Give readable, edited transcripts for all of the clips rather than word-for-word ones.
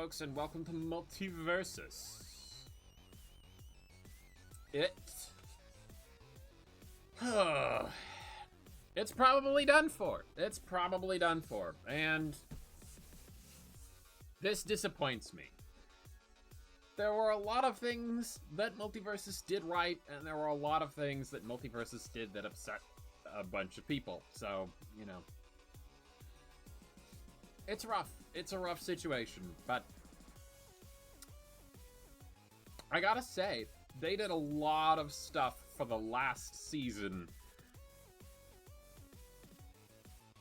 folks, and welcome to Multiversus. It's probably done for. It's probably done for. And this disappoints me. There were a lot of things that Multiversus did right, and there were a lot of things that Multiversus did that upset a bunch of people. So, you know, it's rough. It's a rough situation, but I gotta say, they did a lot of stuff for the last season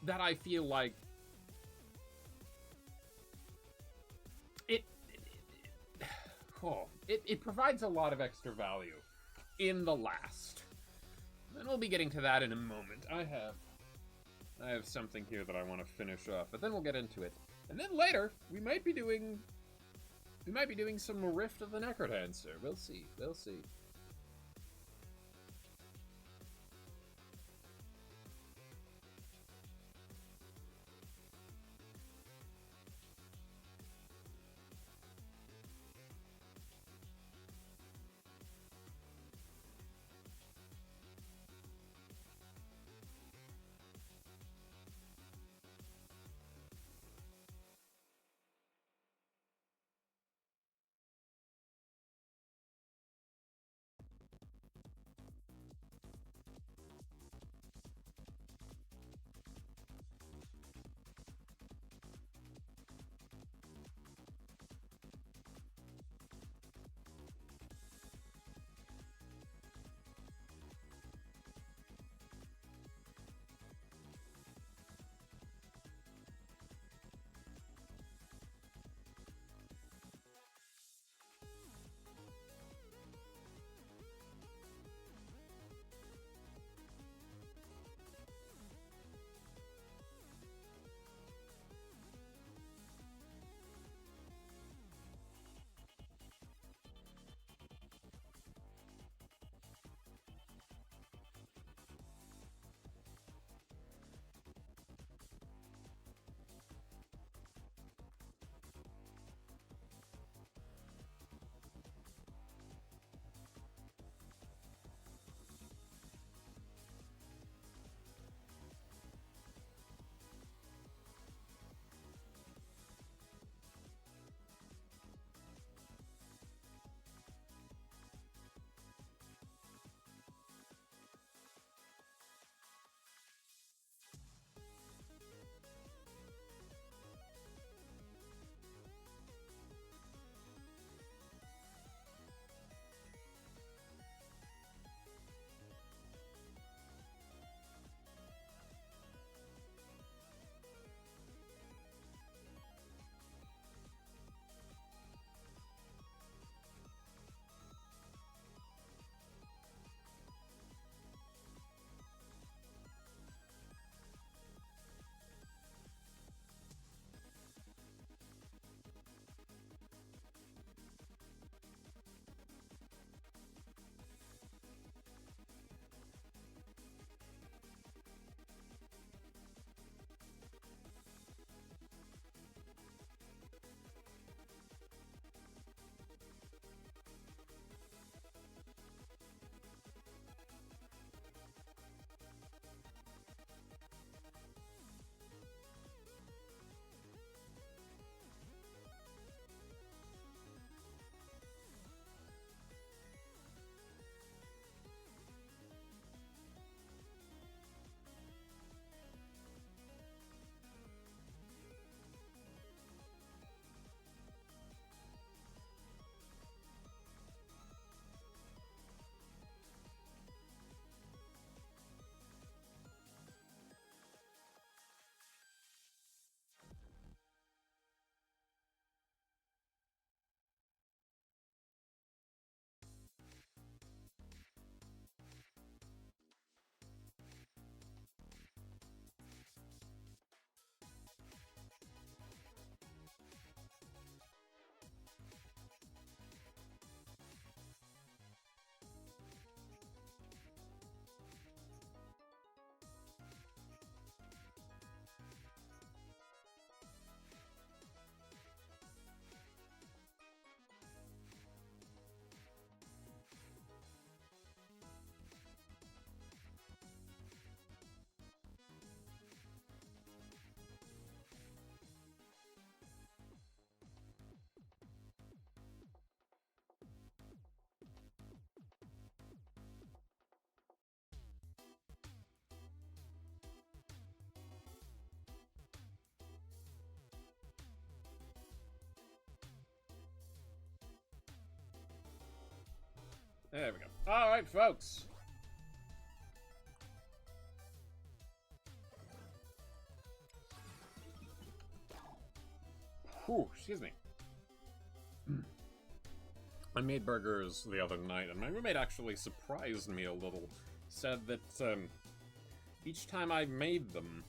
that I feel like it provides a lot of extra value in the last. And we'll be getting to that in a moment. I have something here that I want to finish off, but then we'll get into it. And then later, we might be doing some Rift of the Necrodancer. We'll see. We'll see. There we go. Alright, folks. Whew, excuse me. I made burgers the other night, and my roommate actually surprised me a little. Said that each time I made them,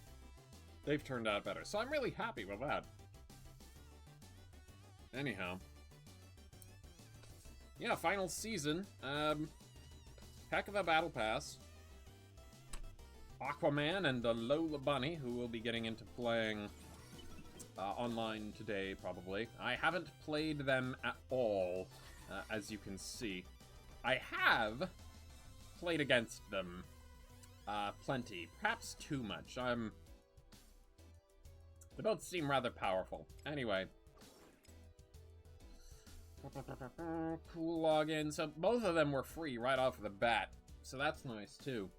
they've turned out better. So I'm really happy with that. Anyhow. Yeah, final season. Heck of a battle pass. Aquaman and the Lola Bunny, who will be getting into playing online today, probably. I haven't played them at all, as you can see. I have played against them plenty. Perhaps too much. They both seem rather powerful. Anyway. Cool login. So both of them were free right off the bat. So that's nice, too.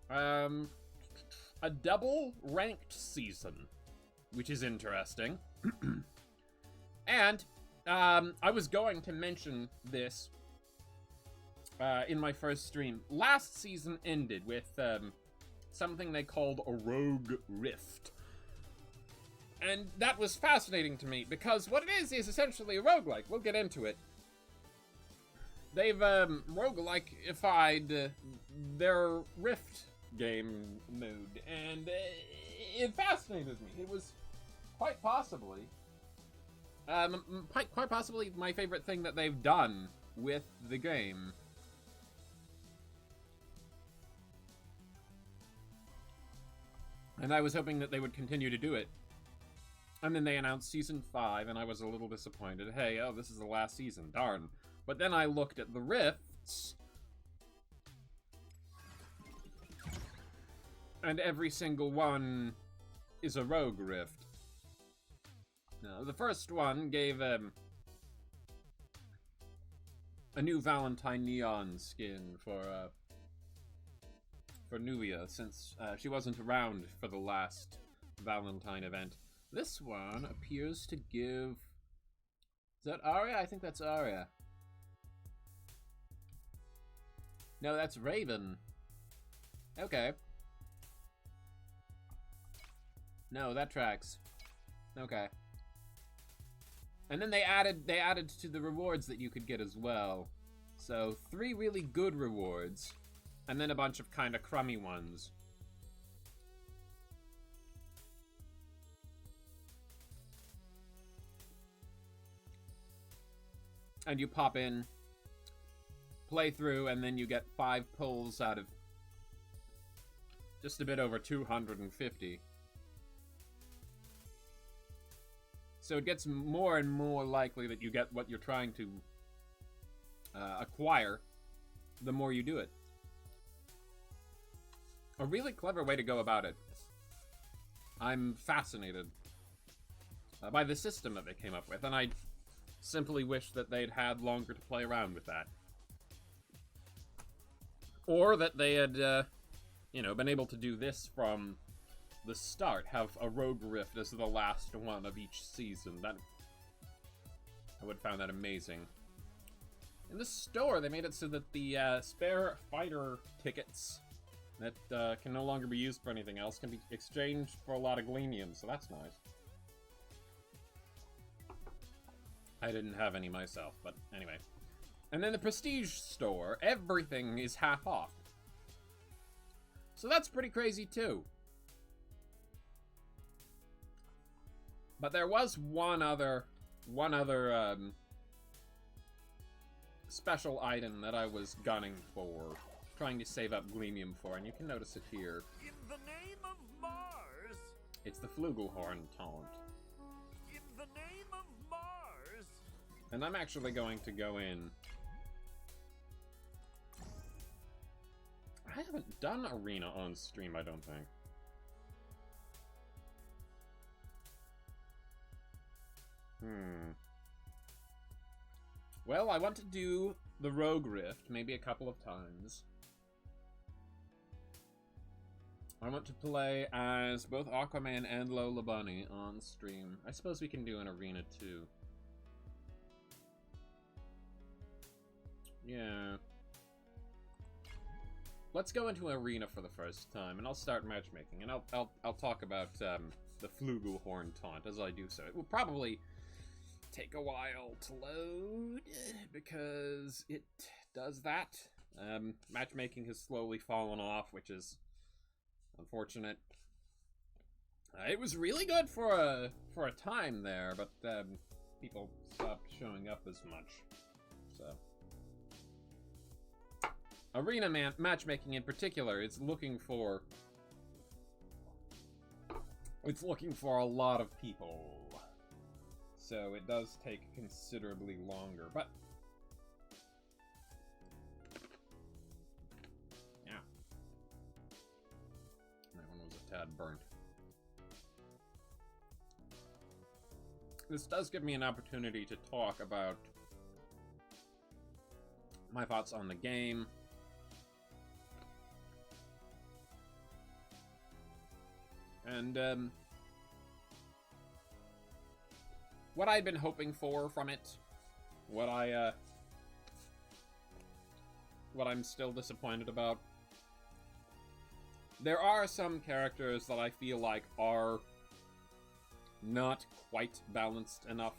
A double ranked season, which is interesting. And I was going to mention this in my first stream. Last season ended with something they called a rogue rift. And that was fascinating to me, because what it is essentially a roguelike. We'll get into it. They've roguelike-ified their rift game mode, and it fascinated me. It was quite possibly my favorite thing that they've done with the game. And I was hoping that they would continue to do it. And then they announced Season 5, and I was a little disappointed. Hey, oh, this is the last season, darn. But then I looked at the rifts, and every single one is a rogue rift. Now, the first one gave a new Valentine Neon skin for Nuvia, since she wasn't around for the last Valentine event. This one appears to give... Is that Arya? I think that's Arya. No, that's Raven. Okay. No, that tracks. Okay. And then they added to the rewards that you could get as well. So 3 really good rewards, and then a bunch of kind of crummy ones. And you pop in, play through, and then you get 5 pulls out of just a bit over 250. So it gets more and more likely that you get what you're trying to acquire the more you do it. A really clever way to go about it. I'm fascinated by the system that they came up with, and I simply wish that they'd had longer to play around with that. Or that they had, been able to do this from the start, have a rogue rift as the last one of each season. That I would have found that amazing. In the store, they made it so that the spare fighter tickets that can no longer be used for anything else can be exchanged for a lot of Gleanium, so that's nice. I didn't have any myself, but anyway. And then the Prestige store, everything is half off. So that's pretty crazy too. But there was one other special item that I was gunning for, trying to save up Gleanium for, and you can notice it here. In the name of Mars! It's the Flugelhorn taunt. In the name of Mars! And I'm actually going to go in. I haven't done Arena on stream, I don't think. Well, I want to do the Rogue Rift, maybe a couple of times. I want to play as both Aquaman and Lola Bunny on stream. I suppose we can do an Arena too. Yeah. let's go into Arena for the first time, and I'll start matchmaking, and I'll talk about the Flugelhorn taunt as I do so. It will probably take a while to load, because it does that. Matchmaking has slowly fallen off, which is unfortunate. It was really good for a time there, but people stopped showing up as much. So, Arena matchmaking in particular is looking for a lot of people. So it does take considerably longer, but yeah. That one was a tad burnt. This does give me an opportunity to talk about my thoughts on the game. And, what I'd been hoping for from it. What I'm still disappointed about. There are some characters that I feel like are not quite balanced enough.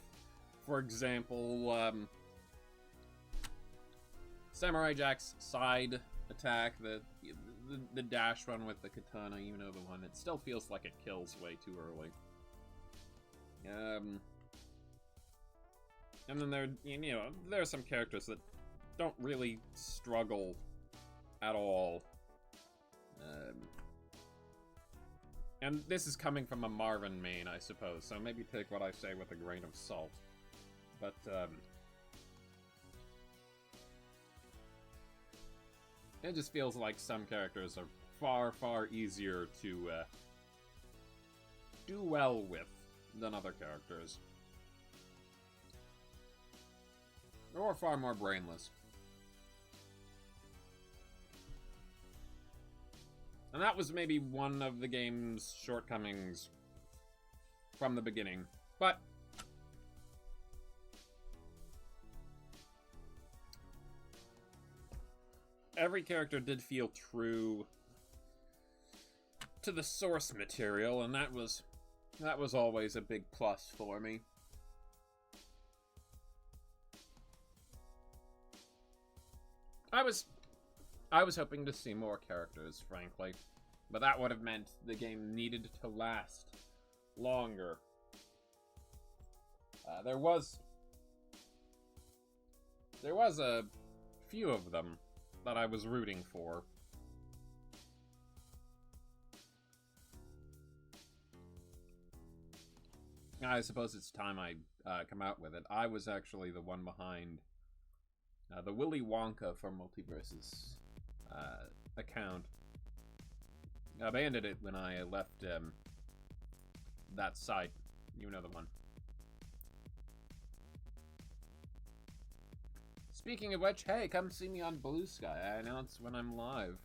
For example, Samurai Jack's side attack, the dash run with the katana, you know the one, it still feels like it kills way too early. And then there are some characters that don't really struggle at all. And this is coming from a Marvin main, I suppose, so maybe take what I say with a grain of salt. But, it just feels like some characters are far, far easier to do well with than other characters. Or far more brainless. And that was maybe one of the game's shortcomings from the beginning. But every character did feel true to the source material, and that was always a big plus for me. I was hoping to see more characters, frankly, but that would have meant the game needed to last longer. There was a few of them that I was rooting for. I suppose it's time I come out with it. I was actually the one behind the Willy Wonka for Multiversus account. I abandoned it when I left that site. You know the one. Speaking of which, hey, come see me on Blue Sky. I announce when I'm live.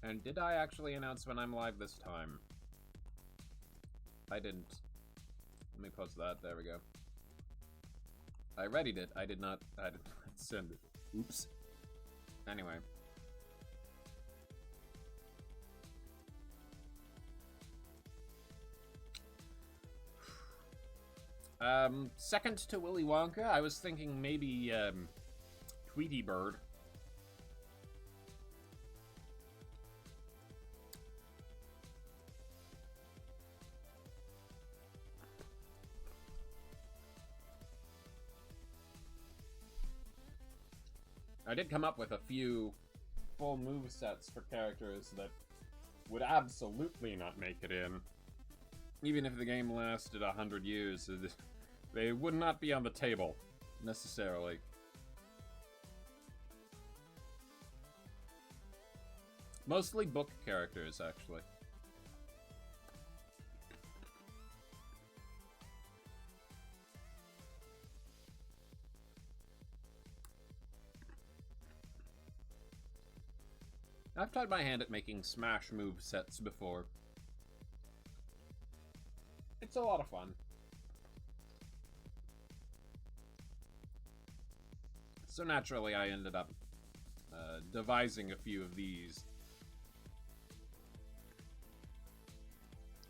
And did I actually announce when I'm live this time? I didn't. Let me post that. There we go. I readied it. I did not send it. Oops. Anyway. Second to Willy Wonka, I was thinking maybe, Tweety Bird. I did come up with a few full movesets for characters that would absolutely not make it in. Even if the game lasted 100 years, they would not be on the table, necessarily. Mostly book characters, actually. I've tried my hand at making Smash move sets before. It's a lot of fun. So naturally I ended up devising a few of these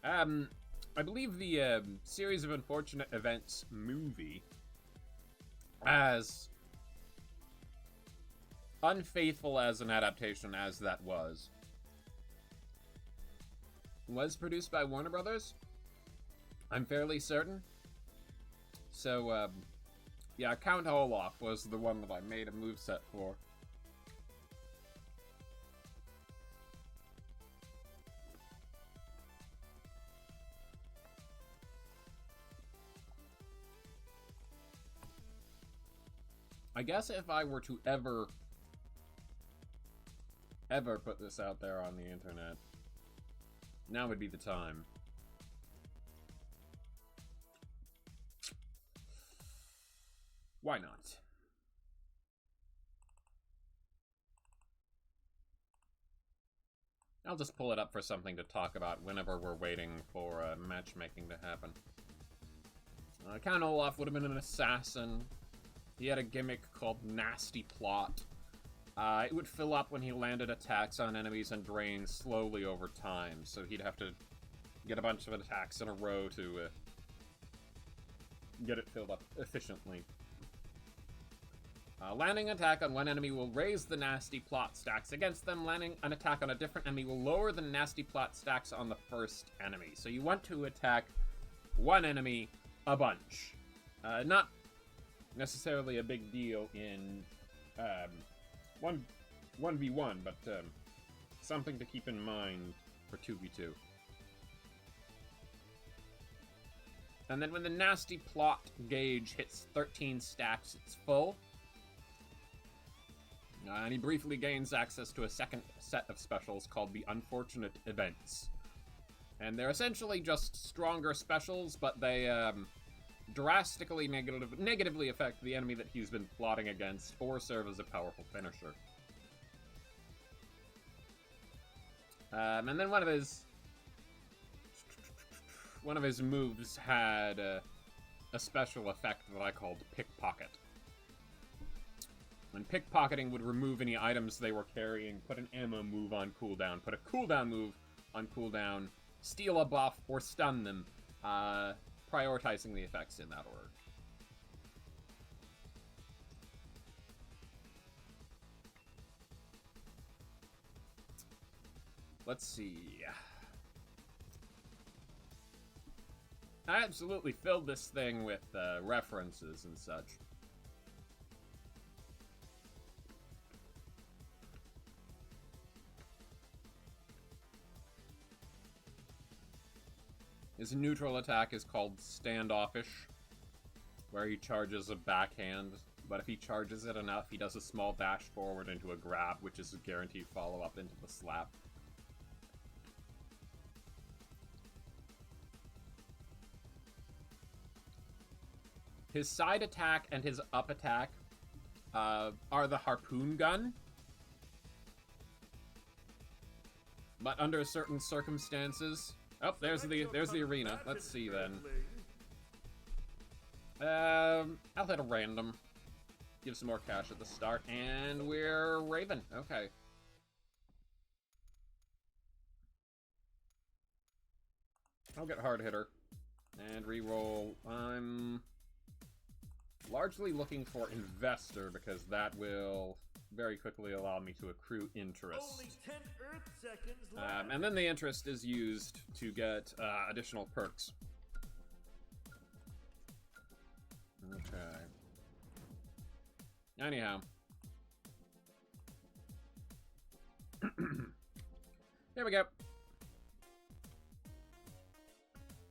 I believe the Series of Unfortunate Events movie, as unfaithful as an adaptation as that was produced by Warner Brothers. I'm fairly certain. So, yeah, Count Olaf was the one that I made a moveset for. I guess if I were to ever put this out there on the internet, now would be the time. Why not? I'll just pull it up for something to talk about whenever we're waiting for matchmaking to happen. Count Olaf would have been an assassin. He had a gimmick called Nasty Plot. It would fill up when he landed attacks on enemies and drain slowly over time, so he'd have to get a bunch of attacks in a row to get it filled up efficiently. Landing an attack on one enemy will raise the Nasty Plot stacks against them. Landing an attack on a different enemy will lower the Nasty Plot stacks on the first enemy. So you want to attack one enemy a bunch. Not necessarily a big deal in 1v1, but something to keep in mind for 2v2. And then when the Nasty Plot gauge hits 13 stacks, it's full. And he briefly gains access to a second set of specials called the Unfortunate Events. And they're essentially just stronger specials, but they drastically negatively affect the enemy that he's been plotting against, or serve as a powerful finisher. And then one of his moves had a special effect that I called Pickpocket. When pickpocketing would remove any items they were carrying, put an ammo move on cooldown, put a cooldown move on cooldown, steal a buff, or stun them, prioritizing the effects in that order. Let's see. I absolutely filled this thing with references and such. His neutral attack is called Standoffish, where he charges a backhand, but if he charges it enough, he does a small dash forward into a grab, which is a guaranteed follow-up into the slap. His side attack and his up attack are the harpoon gun, but under certain circumstances. Oh, there's the arena. Let's see then. I'll hit a random. Give some more cash at the start, and we're Raven. Okay. I'll get hard hitter and reroll. I'm largely looking for investor because that will very quickly allow me to accrue interest. Only 10 Earth seconds left. And then the interest is used to get additional perks. Okay. Anyhow. Here we go.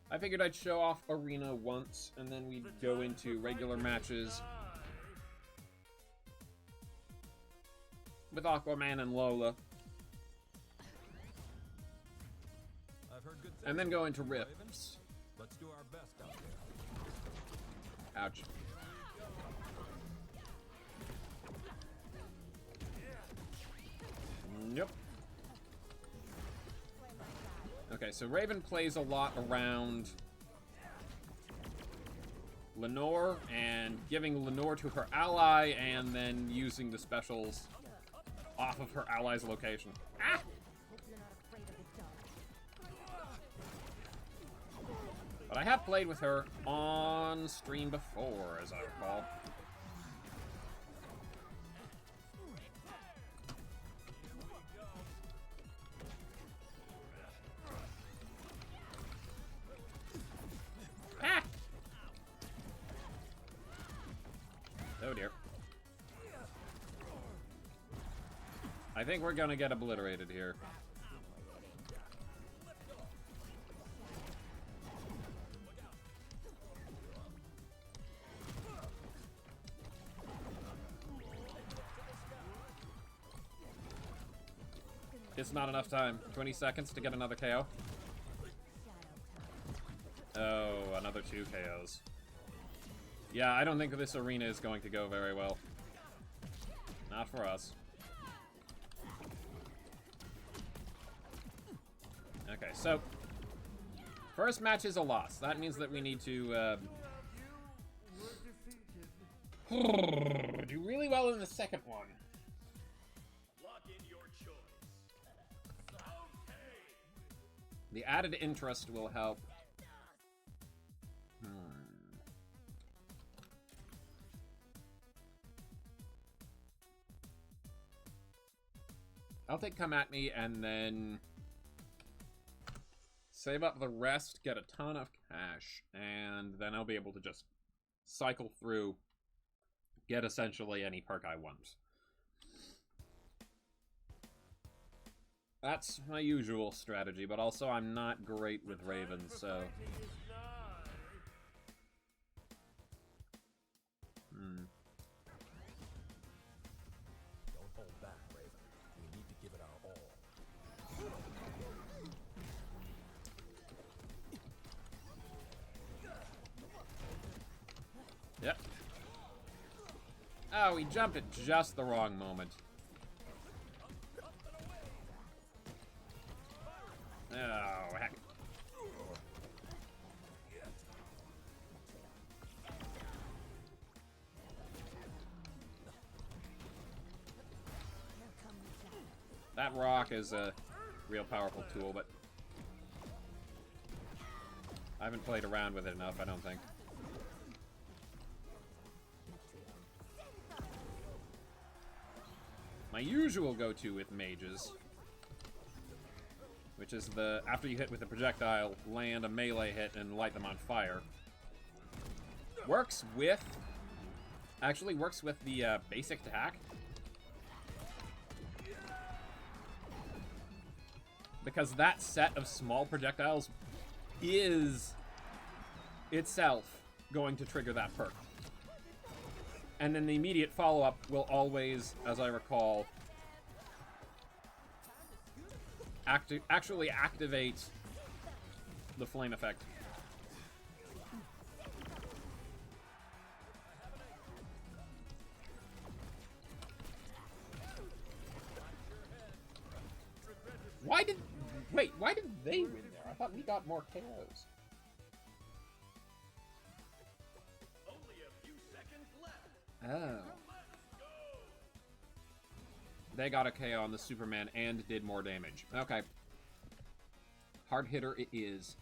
I figured I'd show off Arena once, and then we'd go into regular matches with Aquaman and Lola. I've heard good And then go into Rifts. Let's do our best out there. Ouch. Nope. Okay, so Raven plays a lot around Lenore and giving Lenore to her ally and then using the specials off of her ally's location. Ah! But I have played with her on stream before, as I recall. Ah! Oh dear. I think we're gonna get obliterated here. It's not enough time. 20 seconds to get another KO. Oh, another 2 KOs. Yeah, I don't think this arena is going to go very well. Not for us. Okay, so first match is a loss. That means that we need to do really well in the second one. Lock in your choice. Okay. The added interest will help. I'll take Come At Me and then save up the rest, get a ton of cash, and then I'll be able to just cycle through, get essentially any perk I want. That's my usual strategy, but also I'm not great with Ravens, so... Don't hold back, Raven. We need to give it our all. Yep. Oh, he jumped at just the wrong moment. Oh, heck. That rock is a real powerful tool, but I haven't played around with it enough, I don't think. My usual go-to with mages, which is the, after you hit with a projectile, land a melee hit and light them on fire. Works with, actually works with the basic attack. Because that set of small projectiles is itself going to trigger that perk. And then the immediate follow-up will always, as I recall, actually activate the flame effect. Why did they win there? I thought we got more KOs. Only a few seconds left. Oh. They got a KO on the Superman and did more damage. Okay. Hard hitter it is.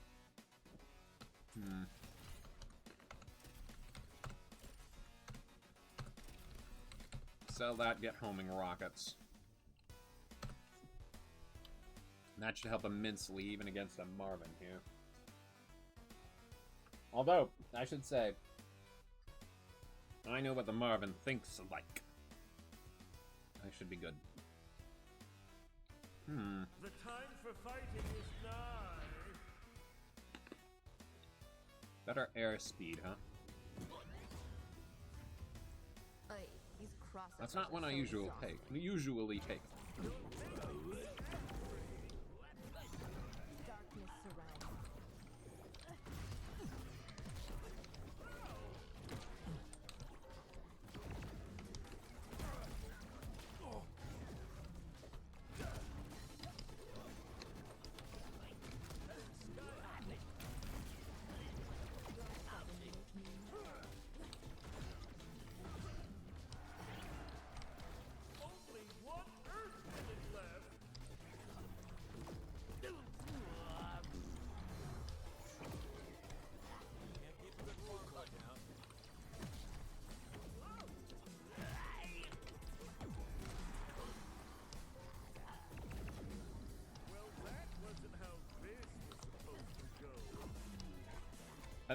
Sell that, get homing rockets. And that should help immensely, even against a Marvin here. Although, I should say, I know what the Marvin thinks like. I should be good. The time for fighting is nigh. Better air speed, huh? That's not one I usually take. Only one Earth planet left.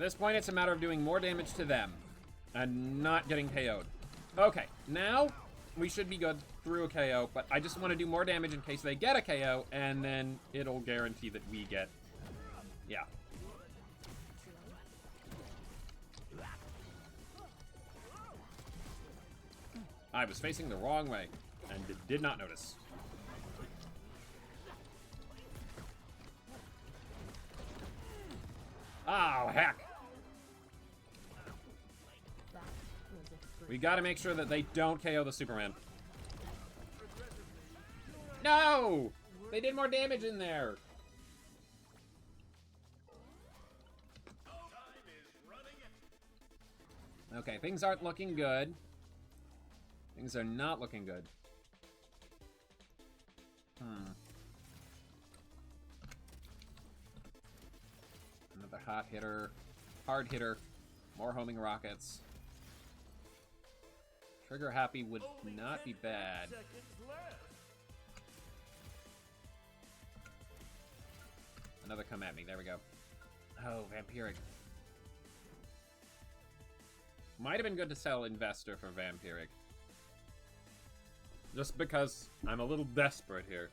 this point, it's a matter of doing more damage to them and not getting KO'd. Okay, now we should be good through a KO, but I just want to do more damage in case they get a KO, and then it'll guarantee that we get... Yeah. I was facing the wrong way and did not notice. Oh, heck. We gotta make sure that they don't KO the Superman. No! They did more damage in there. Okay, things aren't looking good. Things are not looking good. Another hot hitter. Hard hitter. More homing rockets. Trigger happy would not be bad. Another come at me. There we go. Oh, Vampiric. Might have been good to sell Investor for Vampiric. Just because I'm a little desperate here.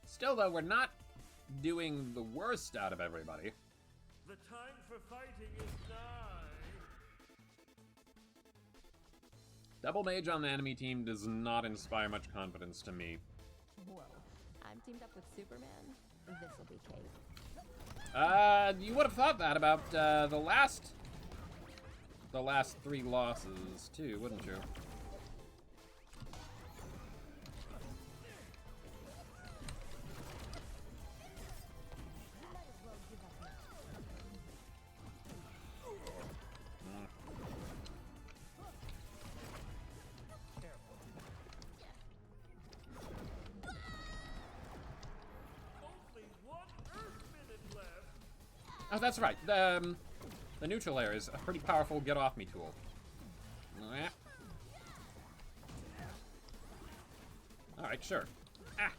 Still, though, we're not doing the worst out of everybody. The time for fighting is nigh. Double Mage on the enemy team does not inspire much confidence to me. Whoa. I'm teamed up with Superman. This'll be cake. You would have thought that about the last 3 losses too, wouldn't you? Only 1 Earth minute left. Oh, that's right. The neutral air is a pretty powerful get-off-me tool. Alright, sure. Ah!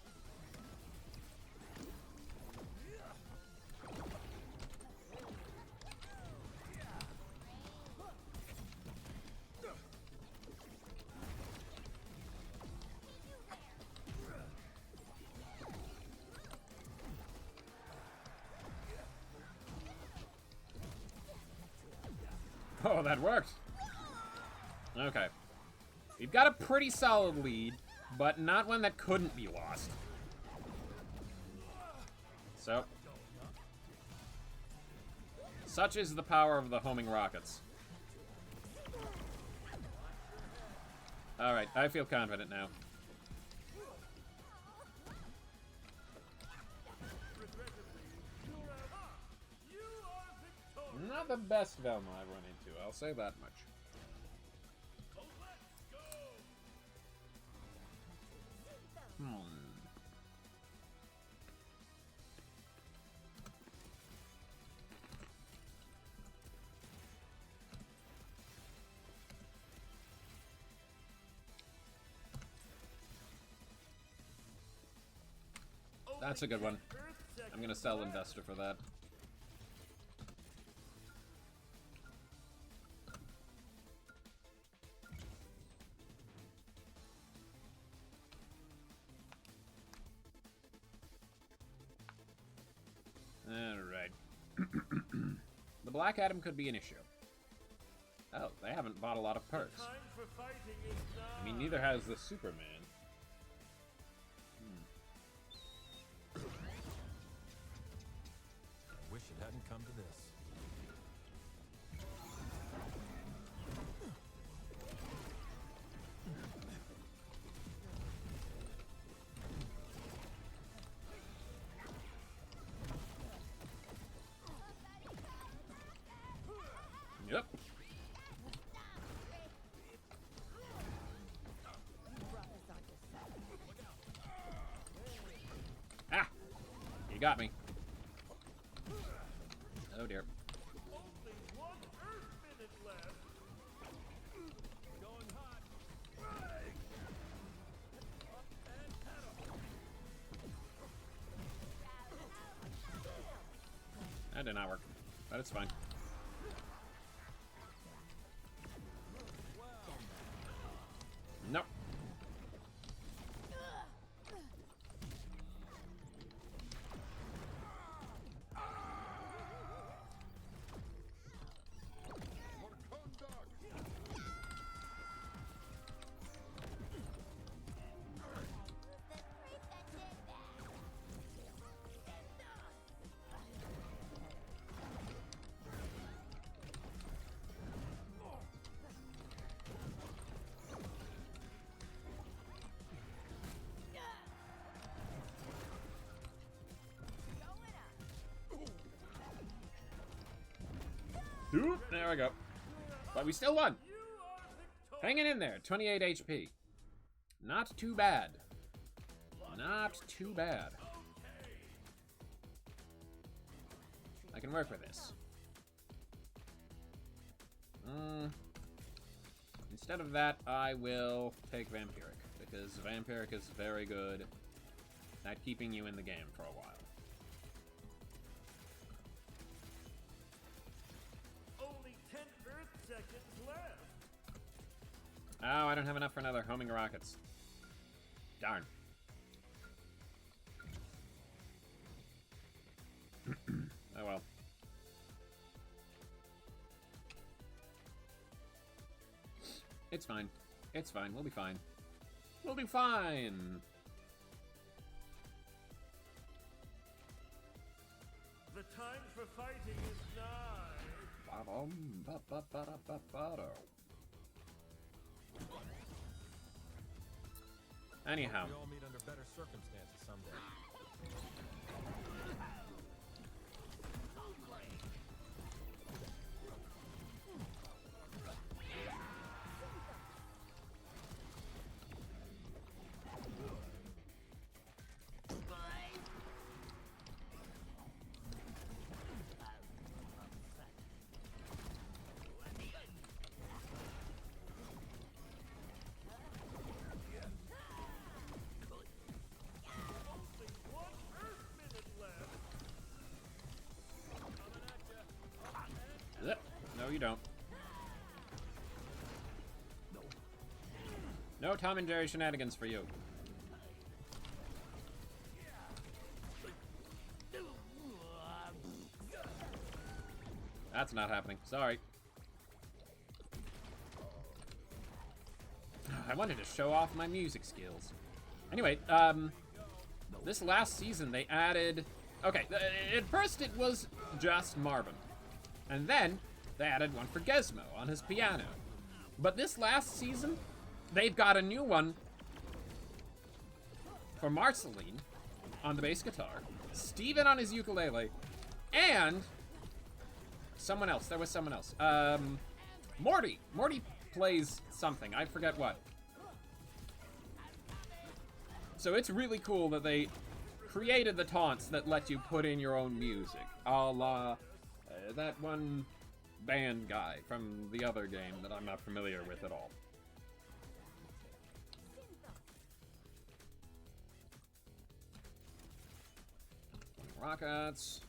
Oh, that worked. Okay. We've got a pretty solid lead, but not one that couldn't be lost. So. Such is the power of the homing rockets. Alright, I feel confident now. Not the best Velma I've run into, I'll say that much. That's a good one. I'm gonna sell Investor for that. Alright. The Black Adam could be an issue. Oh, they haven't bought a lot of perks. I mean, neither has the Superman. I wish it hadn't come to this. Yep. Ah! You got me. Oh dear. Only 1 Earth minute left. Going hot. That did not work. But it's fine. Nope. Oop, there we go. But we still won. Hanging in there. 28 HP. Not too bad. Not too bad. I can work with this. Instead of that, I will take Vampiric, because Vampiric is very good at keeping you in the game for a while. Only 10 Earth seconds left. Oh, I don't have enough for another homing rockets. Darn. Oh well. It's fine. It's fine. We'll be fine. We'll be fine. The time for fighting is nigh. Anyhow. We all meet under better circumstances someday. Only 1 Earth minute left. Yep. No, you don't. No Tom and Jerry shenanigans for you. That's not happening. Sorry. I wanted to show off my music skills. Anyway, this last season they added... Okay, at first it was just Marvin. And then they added one for Gizmo on his piano. But this last season, they've got a new one for Marceline on the bass guitar, Steven on his ukulele, and someone else. There was someone else. Morty. Morty plays something. I forget what. So it's really cool that they created the taunts that let you put in your own music. A la that one band guy from the other game that I'm not familiar with at all. Rockets.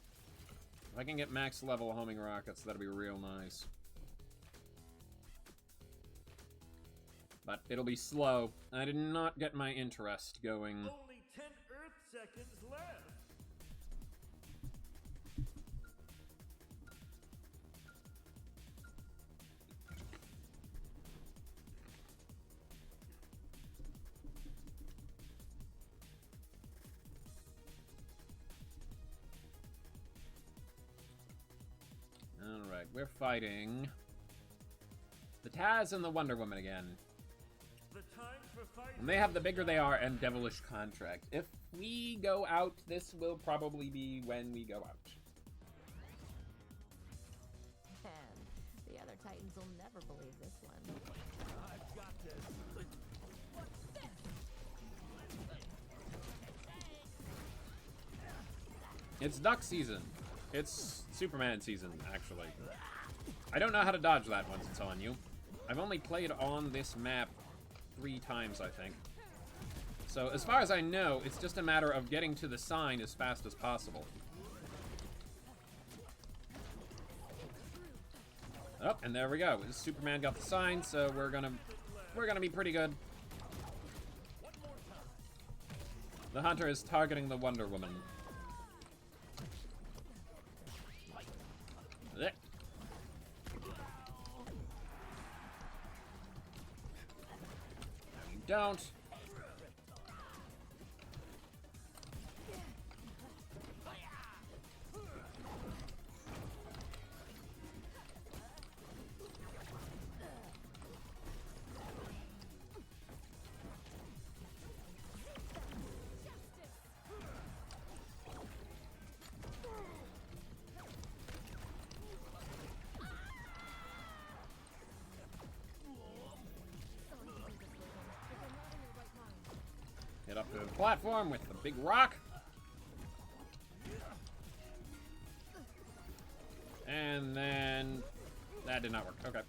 If I can get max level homing rockets, that'd be real nice. But it'll be slow. I did not get my interest going. Only 10 Earth seconds left. Alright, we're fighting the Taz and the Wonder Woman again. The time for fighting. And they have the bigger they are and devilish contract. If we go out, this will probably be when we go out. And the other Titans will never believe this one. I've got this. It's duck season. It's Superman season, actually. I don't know how to dodge that once it's on you. I've only played on this map 3 times, I think. So, as far as I know, it's just a matter of getting to the sign as fast as possible. Oh, and there we go. Superman got the sign, so we're gonna be pretty good. The hunter is targeting the Wonder Woman. There. No, you don't. Get up to the platform with the big rock. And then... that did not work. Okay.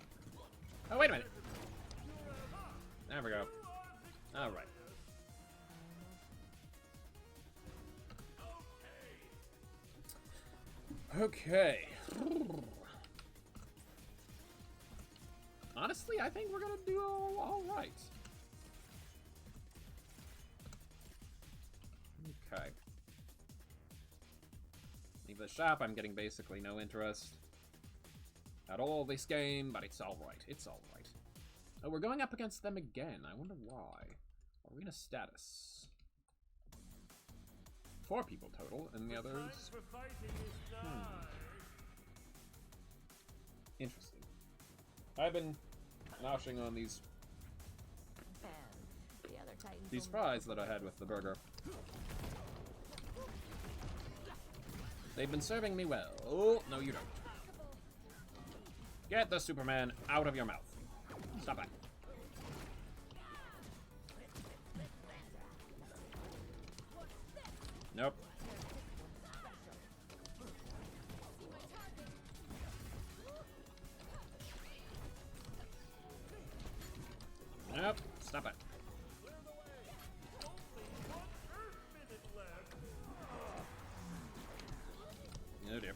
Oh, wait a minute. There we go. Alright. Okay. Honestly, I think we're gonna do all right. Okay. Leave the shop. I'm getting basically no interest at all this game, but it's alright. It's alright. Oh, we're going up against them again. I wonder why. Arena status. 4 people total, and the others... Interesting. I've been noshing on these fries that I had with the burger. They've been serving me well. Oh, no you don't. Get the Superman out of your mouth. Stop that. Nope. Nope. Stop it. Oh dear.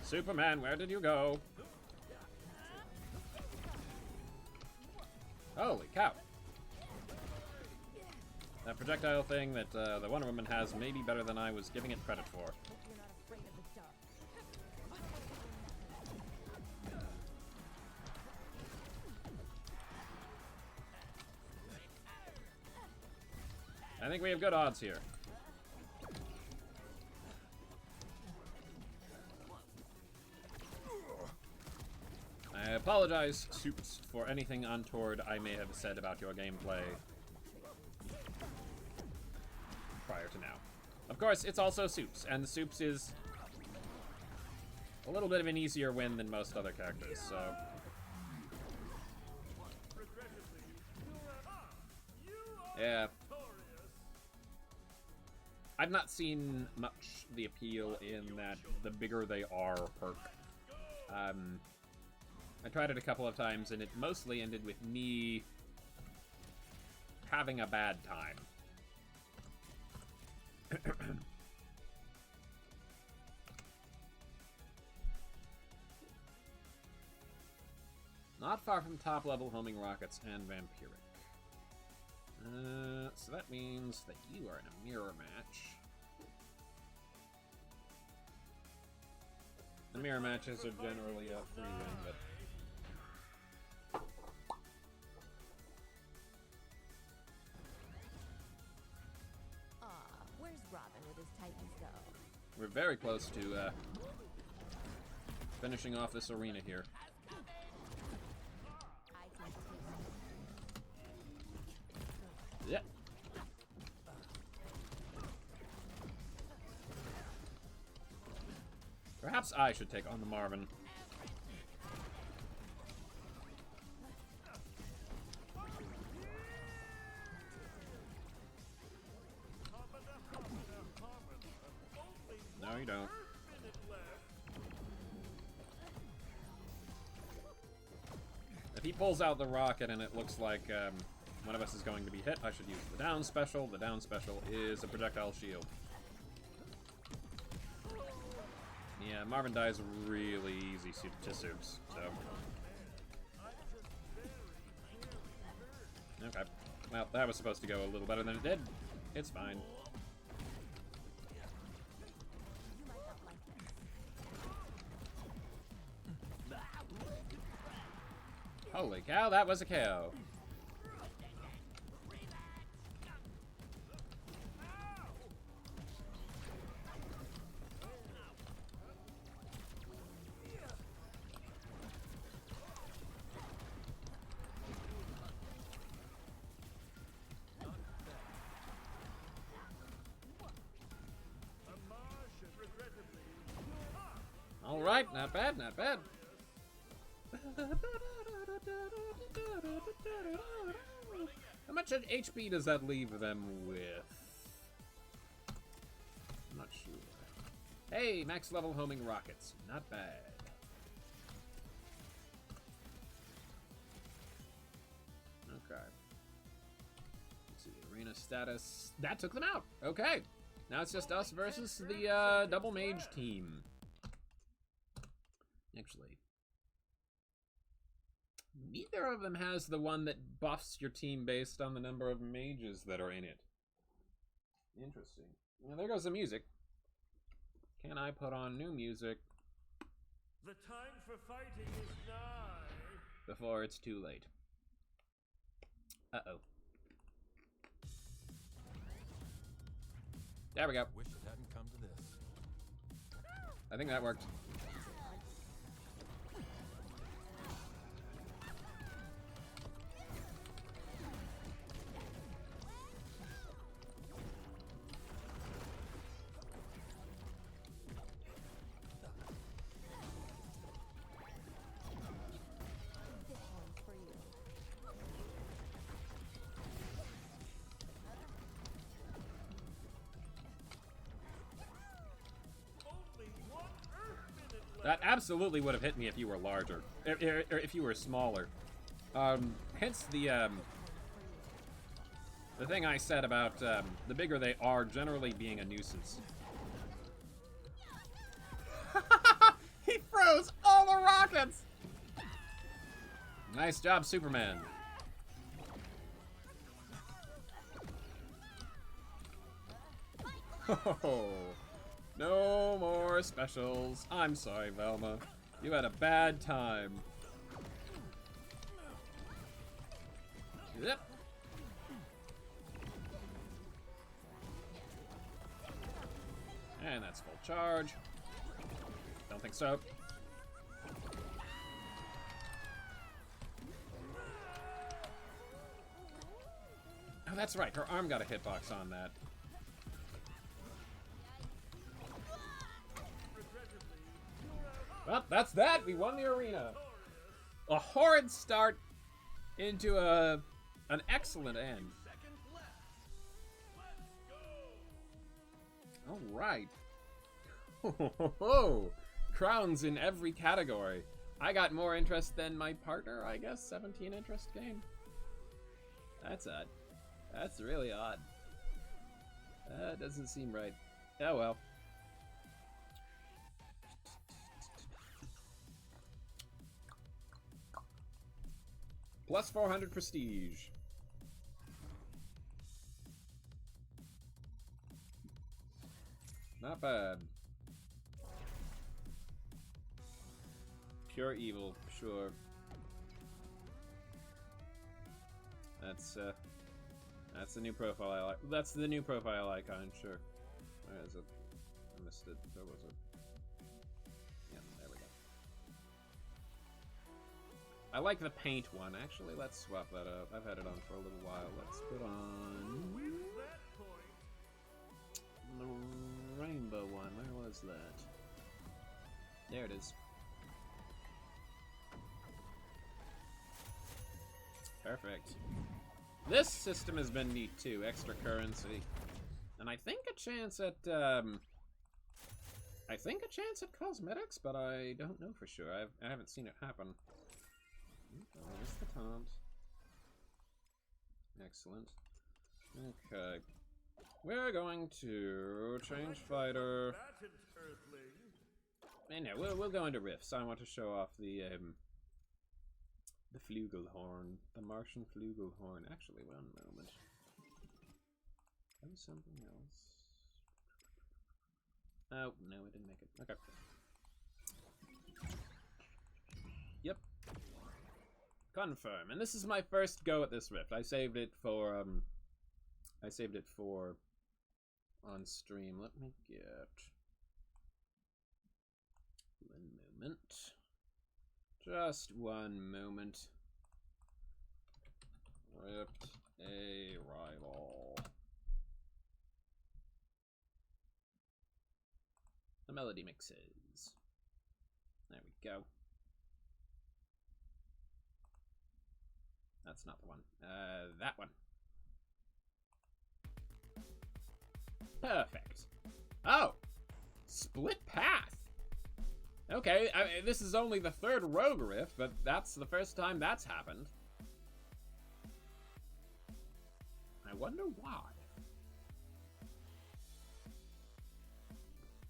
Superman, where did you go? Holy cow. That projectile thing that the Wonder Woman has may be better than I was giving it credit for. I think we have good odds here. I apologize, Soups, for anything untoward I may have said about your gameplay prior to now. Of course, it's also Soups, and Soups is a little bit of an easier win than most other characters, so... yeah. I've not seen much the appeal in that the bigger they are perk. I tried it a couple of times and it mostly ended with me having a bad time. Not far from top level homing rockets and vampiric. So that means that you are in a mirror match. The mirror matches are generally a free win, but... where's Robin with his Titans, though? we're very close to finishing off this arena here. Yeah. Perhaps I should take on the Marvin. No, you don't. If he pulls out the rocket and it looks like one of us is going to be hit, I should use the down special. The down special is a projectile shield. Yeah, Marvin dies really easy to soups, so. Okay. Well, that was supposed to go a little better than it did. It's fine. Holy cow, that was a KO. All right, not bad, not bad. How much HP does that leave them with? I'm not sure. Hey, max level homing rockets. Not bad. Okay. Let's see, arena status. That took them out. Okay. Now it's just us versus the double mage team. Actually, neither of them has the one that buffs your team based on the number of mages that are in it. Interesting. Well, there goes the music. Can I put on new music? The time for fighting is nigh. Before it's too late. Uh-oh. There we go. Wish it hadn't come to this. I think that worked. This one's for you. Only 1 Earth minute left. That absolutely would have hit me if you were larger. Or if you were smaller. Hence the thing I said about the bigger they are generally being a nuisance. He froze all the rockets! Nice job, Superman. Oh, no more specials. I'm sorry, Velma. You had a bad time. Yep. And that's full charge. Don't think so. Oh, that's right. Her arm got a hitbox on that. Well, that's that. We won the arena. A horrid start into an excellent end. All right. Crowns in every category. I got more interest than my partner, I guess. 17 interest game. That's odd. That's really odd. That doesn't seem right. Oh well. Plus 400 prestige. Not bad. Pure evil, sure. That's the new profile I like. That's the new profile icon, sure. Where is it? I missed it. Where was it? Yeah, there we go. I like the paint one. Actually, let's swap that up. I've had it on for a little while. Let's put on the rainbow one. Where was that? There it is. Perfect. This system has been neat too. Extra currency, and I think a chance at cosmetics, but I don't know for sure. I haven't seen it happen. Oh, there's the taunt. Excellent. Okay. We're going to change fighter. And yeah, we'll go into riffs. I want to show off the flugelhorn, the Martian flugelhorn. Actually, one moment. That was something else. Oh no, I didn't make it. Okay. Yep. Confirm. And this is my first go at this rift. I saved it for on stream. Let me get one moment. Just one moment. Ripped a rival. The melody mixes. There we go. That's not the one. That one. Perfect. Oh! Split path! Okay, I mean, this is only the third rogue rift, but that's the first time that's happened. I wonder why.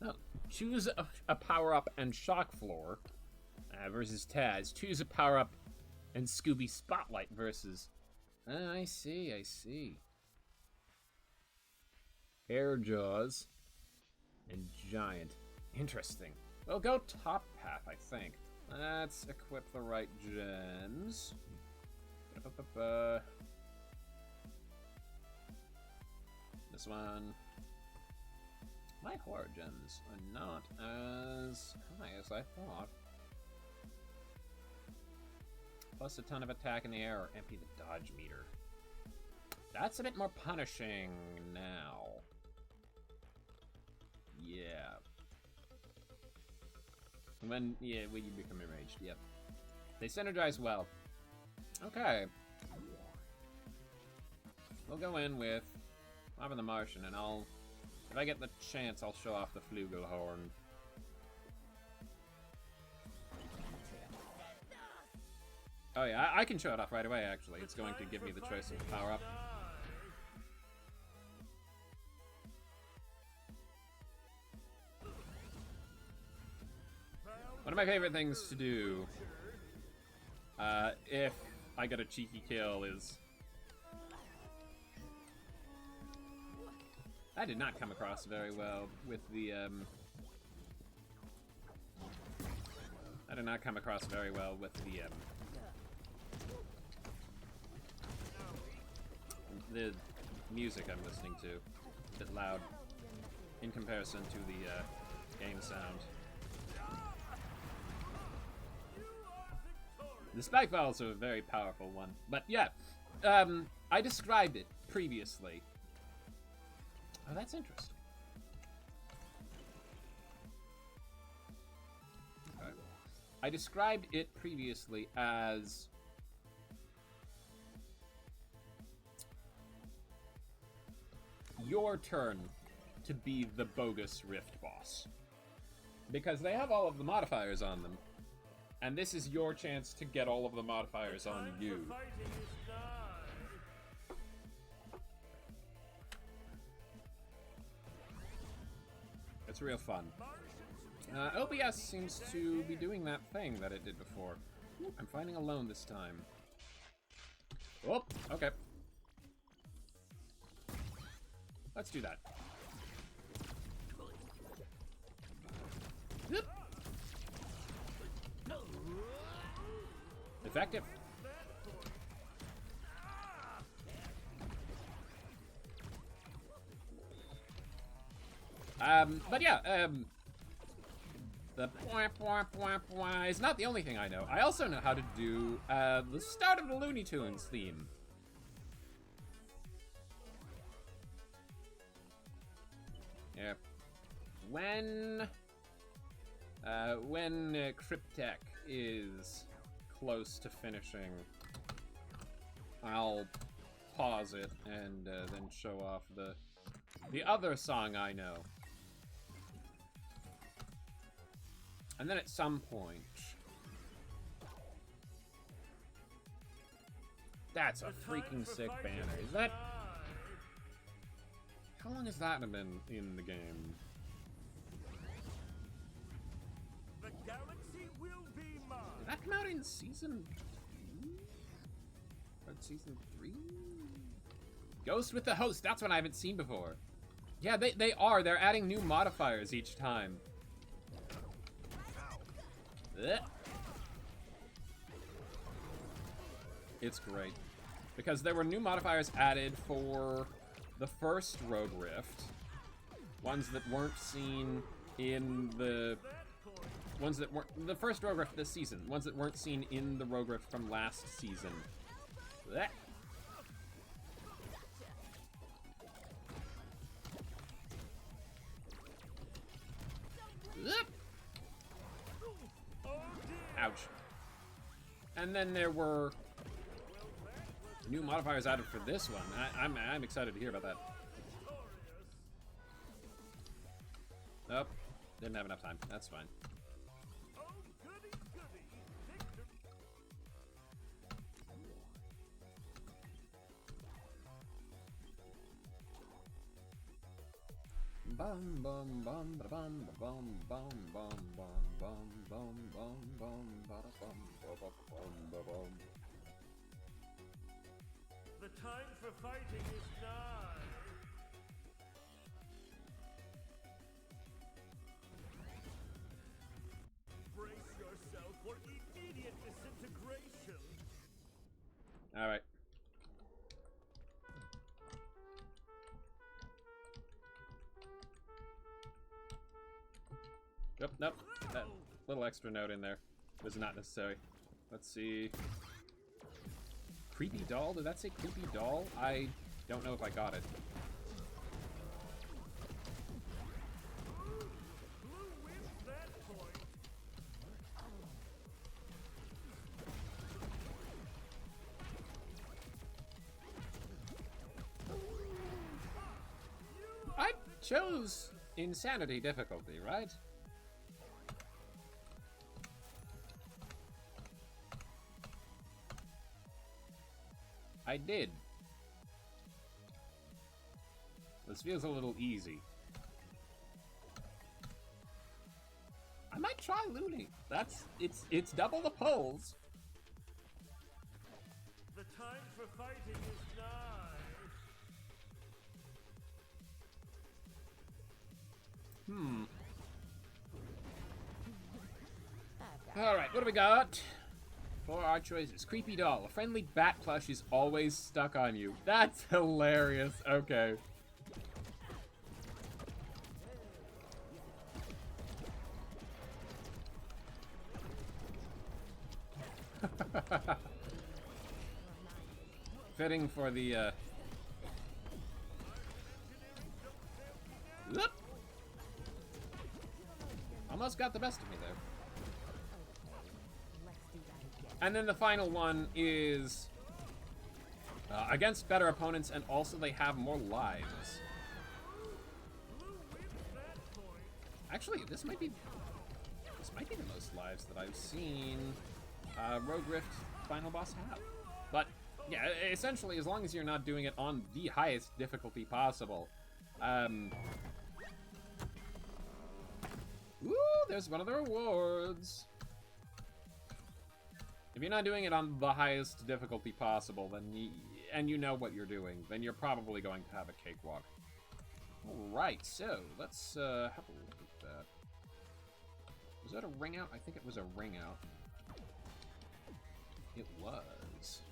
Oh, choose a power-up and shock floor versus Taz. Choose a power-up and Scooby Spotlight versus... I see, I see. Air Jaws and Giant. Interesting. We'll go top path, I think. Let's equip the right gems. This one. My horror gems are not as high as I thought. Plus a ton of attack in the air or empty the dodge meter. That's a bit more punishing now. Yeah. When you become enraged, yep. They synergize well. Okay. We'll go in with Marvin the Martian, and if I get the chance, I'll show off the flugelhorn. Oh yeah, I can show it off right away, actually. It's going to give me the choice of power-up. One of my favorite things to do, if I get a cheeky kill, is... I did not come across very well with the, I did not come across very well with the music I'm listening to. A bit loud in comparison to the game sound. The spike valves are a very powerful one. But yeah, I described it previously. Oh, that's interesting. Okay. I described it previously as your turn to be the bogus Rift boss. Because they have all of the modifiers on them. And this is your chance to get all of the modifiers on you. It's real fun. OBS seems to be doing that thing that it did before. Ooh, I'm fighting alone this time. Oh, okay. Let's do that. Yep. Effective. But yeah, the is not the only thing I know. I also know how to do the start of the Looney Tunes theme. Yeah. When Cryptek is close to finishing, I'll pause it and then show off the other song I know. And then at some point... That's a freaking sick banner. Is that... How long has that been in the game? is season 2? Or season 3? Ghost with the Host. That's one I haven't seen before. Yeah, they are. They're adding new modifiers each time. Ugh. It's great. Because there were new modifiers added for the first Rogue Rift. Ones that weren't seen in the... Ones that weren't... The first Rogue Rift this season. Ones that weren't seen in the Rogue Rift from last season. Ugh. Ouch. And then there were new modifiers added for this one. I'm excited to hear about that. Nope. Didn't have enough time. That's fine. Bum bum bum ba bum ba bum bum bum bum bum bum bum bum ba bum ba bum ba bum. The time for fighting is nigh. Brace yourself for immediate disintegration. All right. Nope, nope. That little extra note in there was not necessary. Let's see. Creepy doll? Did that say creepy doll? I don't know if I got it. Blue wins that point. I chose insanity difficulty, right? I did. This feels a little easy. I might try looting. It's double the pulls. The time for fighting is nigh. All right, what do we got? For our choices. Creepy doll. A friendly bat plush is always stuck on you. That's hilarious. Okay. Fitting for the, Whoop. Almost got the best of me there. And then the final one is against better opponents, and also they have more lives. Actually, this might be the most lives that I've seen Rogue Rift final boss have. But yeah, essentially, as long as you're not doing it on the highest difficulty possible. Ooh, there's one of the rewards. If you're not doing it on the highest difficulty possible, then and you know what you're doing, then you're probably going to have a cakewalk. Alright, so let's have a look at that. Was that a ring out? I think it was a ring out. It was.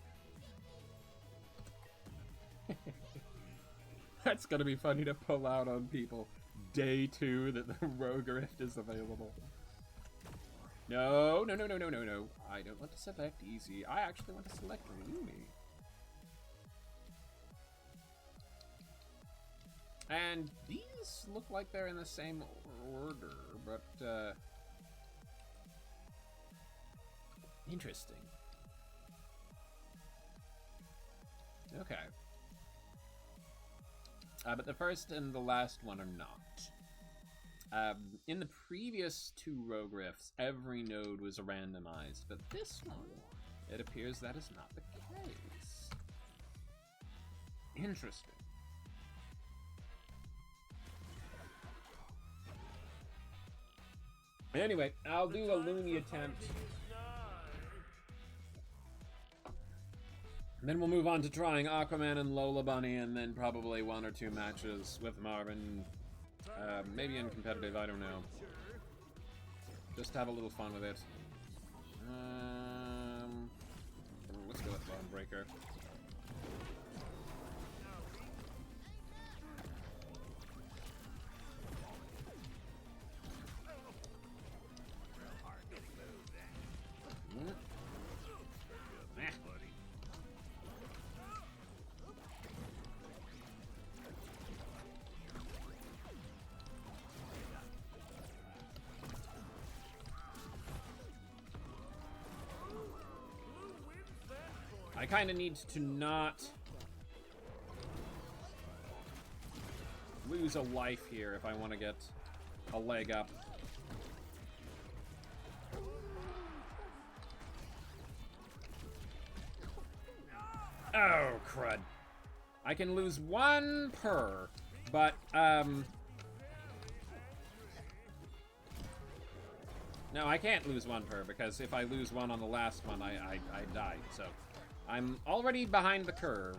That's gonna be funny to pull out on people. Day 2 that the Rogue Rift is available. No, no, no, no, no, no, no. I don't want to select easy. I actually want to select Lumi. And these look like they're in the same order, but, interesting. Okay. But the first and the last one are not. In the previous 2 Rogue Rifts, every node was randomized, but this one, it appears that is not the case. Interesting. Anyway, I'll do a Looney attempt. And then we'll move on to trying Aquaman and Lola Bunny, and then probably 1 or 2 matches with Marvin. Maybe in competitive, I don't know. Just have a little fun with it. Let's go with Bone Breaker. I kind of need to not lose a life here if I want to get a leg up. Oh, crud. I can lose 1 per, but, no, I can't lose 1 per, because if I lose 1 on the last one, I die, so I'm already behind the curve.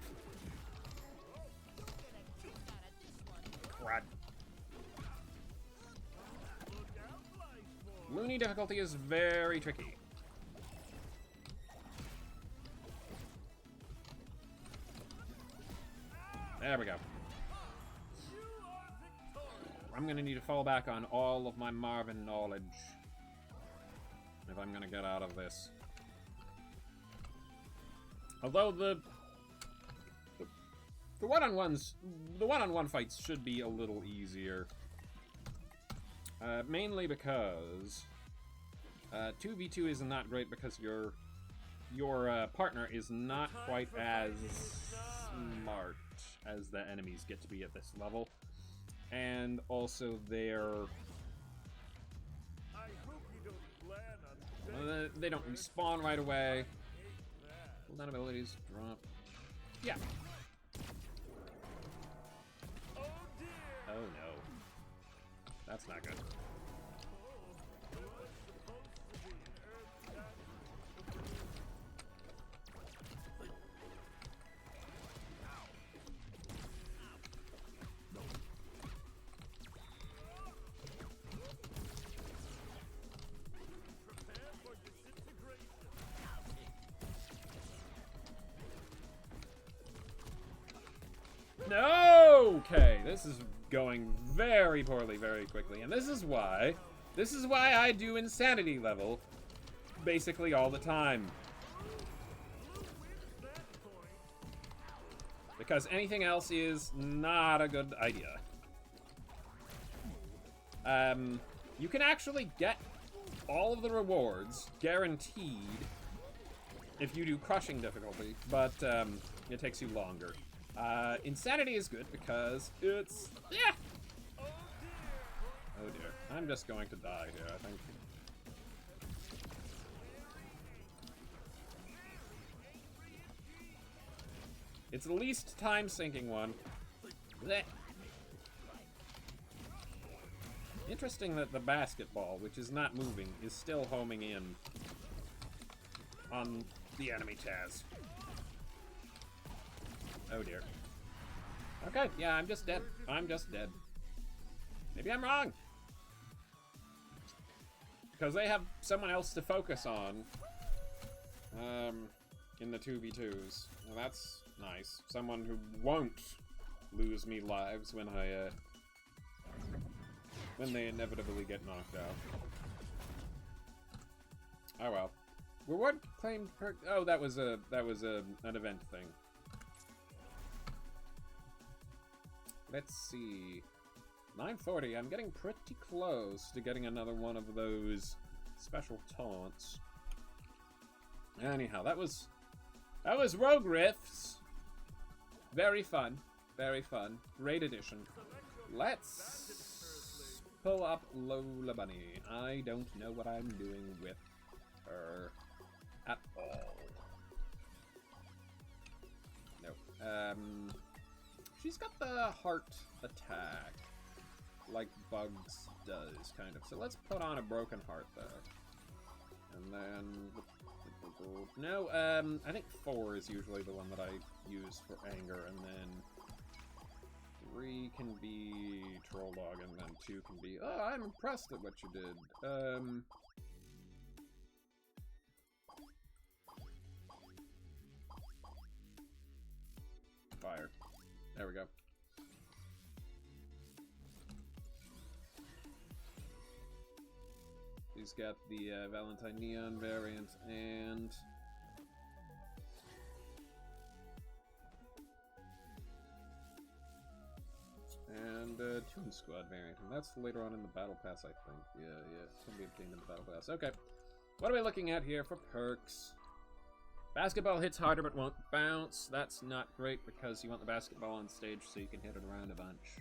Crud. Looney difficulty is very tricky. There we go. I'm gonna need to fall back on all of my Marvin knowledge if I'm gonna get out of this. Although the one-on-one fights should be a little easier. Mainly because 2v2 is not great because your partner is not quite as smart as the enemies get to be at this level, and also they don't respawn right away. Cooldown abilities drop. Yeah. Oh no. That's not good. No! Okay, this is going very poorly very quickly, and this is why I do insanity level basically all the time. Because anything else is not a good idea. You can actually get all of the rewards guaranteed if you do crushing difficulty, but it takes you longer. Insanity is good because it's... Yeah! Oh dear. I'm just going to die here, I think. It's the least time-sinking one. Blech. Interesting that the basketball, which is not moving, is still homing in on the enemy Taz. Oh dear. Okay, yeah, I'm just dead. I'm just dead. Maybe I'm wrong. Because they have someone else to focus on in the 2v2s. Well, that's nice. Someone who won't lose me lives when when they inevitably get knocked out. Oh well. Reward claimed per... Oh, that was an event thing. Let's see. 940. I'm getting pretty close to getting another one of those special taunts. Anyhow, that was Rogue Rifts. Very fun. Very fun. Great addition. Let's pull up Lola Bunny. I don't know what I'm doing with her at all. Nope. She's got the heart attack, like Bugs does, kind of. So let's put on a broken heart there. And then... No, I think 4 is usually the one that I use for anger, and then 3 can be Troll Dog, and then 2 can be, oh, I'm impressed at what you did. Fire. There we go. He's got the Valentine Neon variant and Toon Squad variant, and that's later on in the Battle Pass, I think. Yeah, it's gonna be obtained in the Battle Pass. Okay, what are we looking at here for perks? Basketball hits harder but won't bounce. That's not great because you want the basketball on stage so you can hit it around a bunch.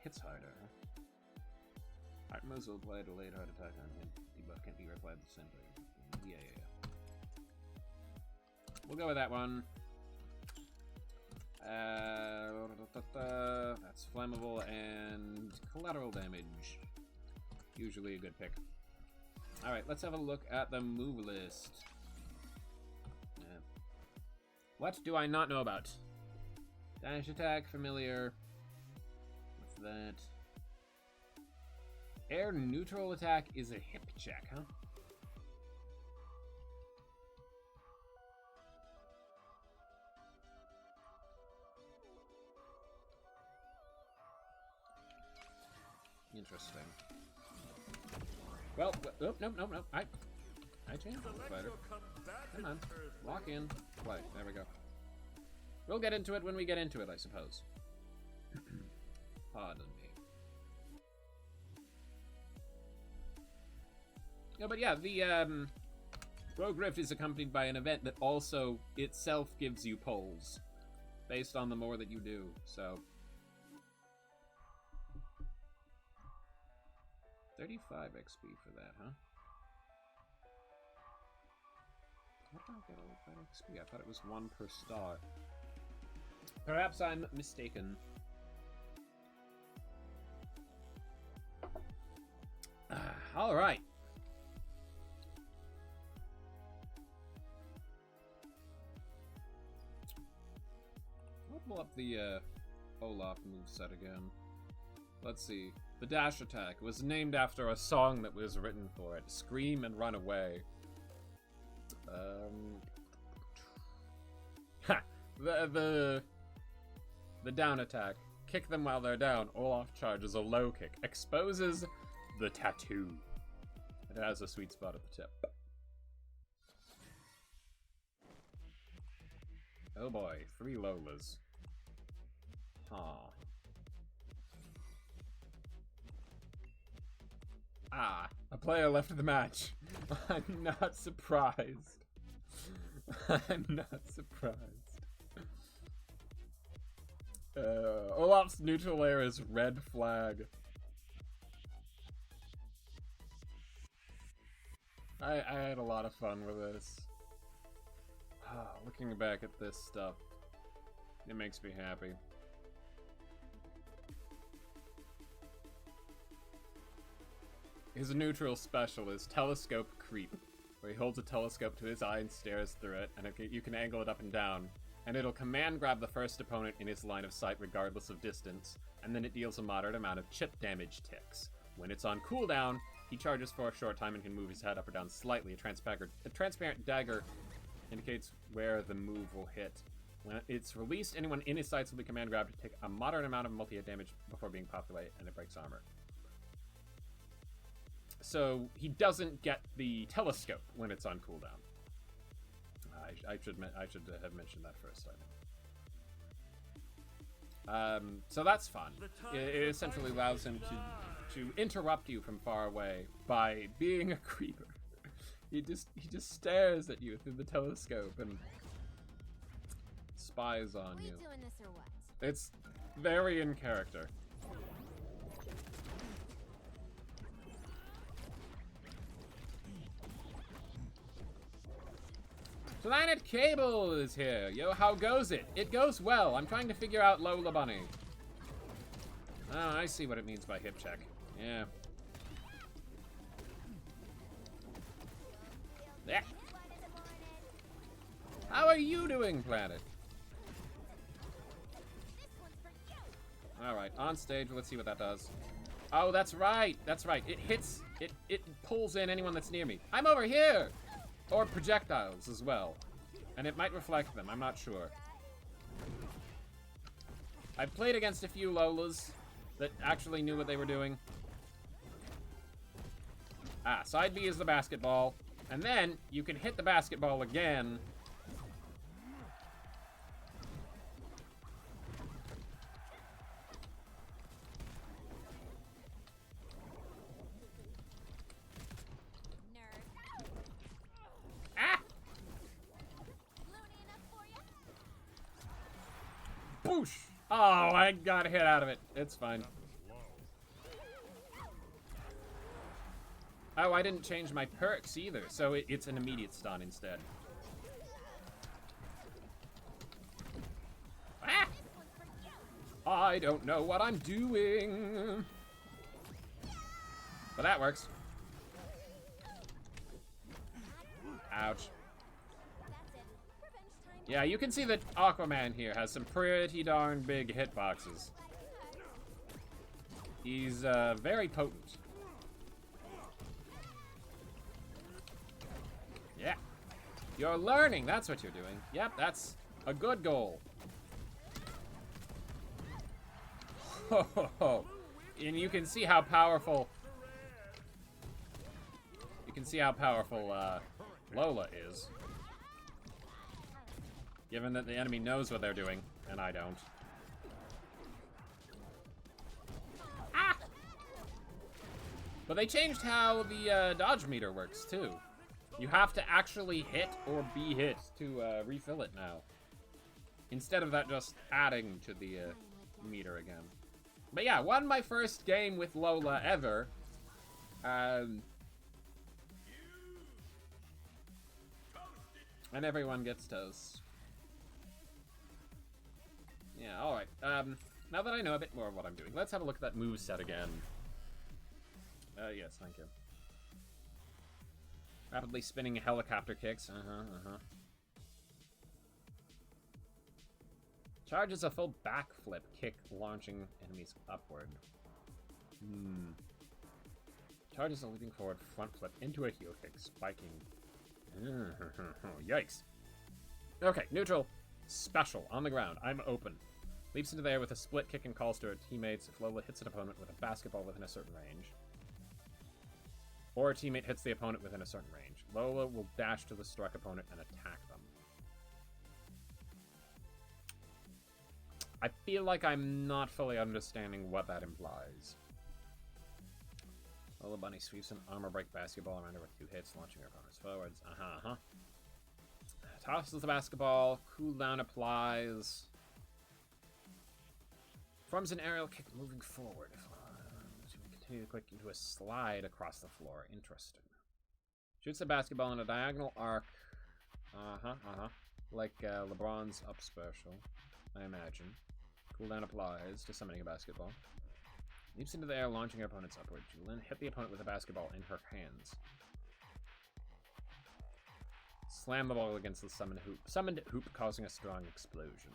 Hits harder, huh? Heart moves will apply delayed heart attack on hit. Debuff can't be replied at the center. Yeah. We'll go with that one. That's flammable and collateral damage. Usually a good pick. Alright, let's have a look at the move list. What do I not know about? Dash attack, familiar. What's that? Air neutral attack is a hip check, huh? Interesting. Well, nope. I changed the fighter. Come on, lock in, play. There we go. We'll get into it when we get into it, I suppose. Pardon me. No, but yeah, the Rogue Rift is accompanied by an event that also itself gives you pulls based on the more that you do. So 35 XP for that, huh? How did I get all of that XP? I thought it was 1 per star. Perhaps I'm mistaken. Alright. We'll pull up the Olaf moveset again. Let's see. The dash attack was named after a song that was written for it. Scream and run away. The down attack. Kick them while they're down. Olaf charges a low kick. Exposes the tattoo. It has a sweet spot at the tip. Oh boy, 3 Lolas. Huh. Ah, a player left the match. I'm not surprised. I'm not surprised. Olaf's neutral layer is red flag. I had a lot of fun with this. Looking back at this stuff, it makes me happy. His neutral special is Telescope Creep, where he holds a telescope to his eye and stares through it, and you can angle it up and down, and it'll command grab the first opponent in his line of sight regardless of distance, and then it deals a moderate amount of chip damage ticks. When it's on cooldown, he charges for a short time and can move his head up or down slightly. A transparent dagger indicates where the move will hit. When it's released, anyone in his sights will be command grabbed to take a moderate amount of multi-hit damage before being popped away, and it breaks armor. So he doesn't get the telescope when it's on cooldown. I should have mentioned that first time. So that's fun. It essentially allows him to interrupt you from far away by being a creeper. He just stares at you through the telescope and spies on you. Doing this or what? It's very in character. Planet Cable is here. Yo, how goes it? It goes well. I'm trying to figure out Lola Bunny. Oh, I see what it means by hip check. Yeah. Yeah. you doing, Planet? Alright, on stage, let's see what that does. Oh, that's right, that's right. It hits, it pulls in anyone that's near me. I'm over here! Or projectiles as well. And it might reflect them, I'm not sure. I've played against a few Lolas that actually knew what they were doing. Ah, side B is the basketball. And then you can hit the basketball again. Ah! Boosh! Oh, I got hit out of it. It's fine. Oh, I didn't change my perks either, so it's an immediate stun instead. Ah! I don't know what I'm doing. But that works. Ouch. Yeah, you can see that Aquaman here has some pretty darn big hitboxes. He's very potent. Yeah. You're learning, that's what you're doing. Yep, that's a good goal. Ho, ho, ho. And you can see how powerful... You can see how powerful Lola is. Given that the enemy knows what they're doing, and I don't. Ah! But they changed how the dodge meter works, too. You have to actually hit or be hit to refill it now. Instead of that just adding to the meter again. But yeah, won my first game with Lola ever. And everyone gets toast. Yeah, alright. Now that I know a bit more of what I'm doing, let's have a look at that moveset again. Yes, thank you. Rapidly spinning helicopter kicks. Charges a full backflip kick, launching enemies upward. Charges a leaping forward front flip into a heel kick, spiking. Yikes. Okay, neutral. Special. On the ground. I'm open. Leaps into the air with a split kick and calls to her teammates if Lola hits an opponent with a basketball within a certain range. Or a teammate hits the opponent within a certain range. Lola will dash to the struck opponent and attack them. I feel like I'm not fully understanding what that implies. Lola Bunny sweeps an armor break basketball around her with 2 hits, launching her opponents forwards. Tosses the basketball. Cooldown applies. Forms an aerial kick moving forward. Continue to click into a slide across the floor. Interesting. Shoots the basketball in a diagonal arc. Like LeBron's up special, I imagine. Cooldown applies to summoning a basketball. Leaps into the air, launching her opponents upward. She will then hit the opponent with a basketball in her hands. Slam the ball against the summoned hoop, causing a strong explosion.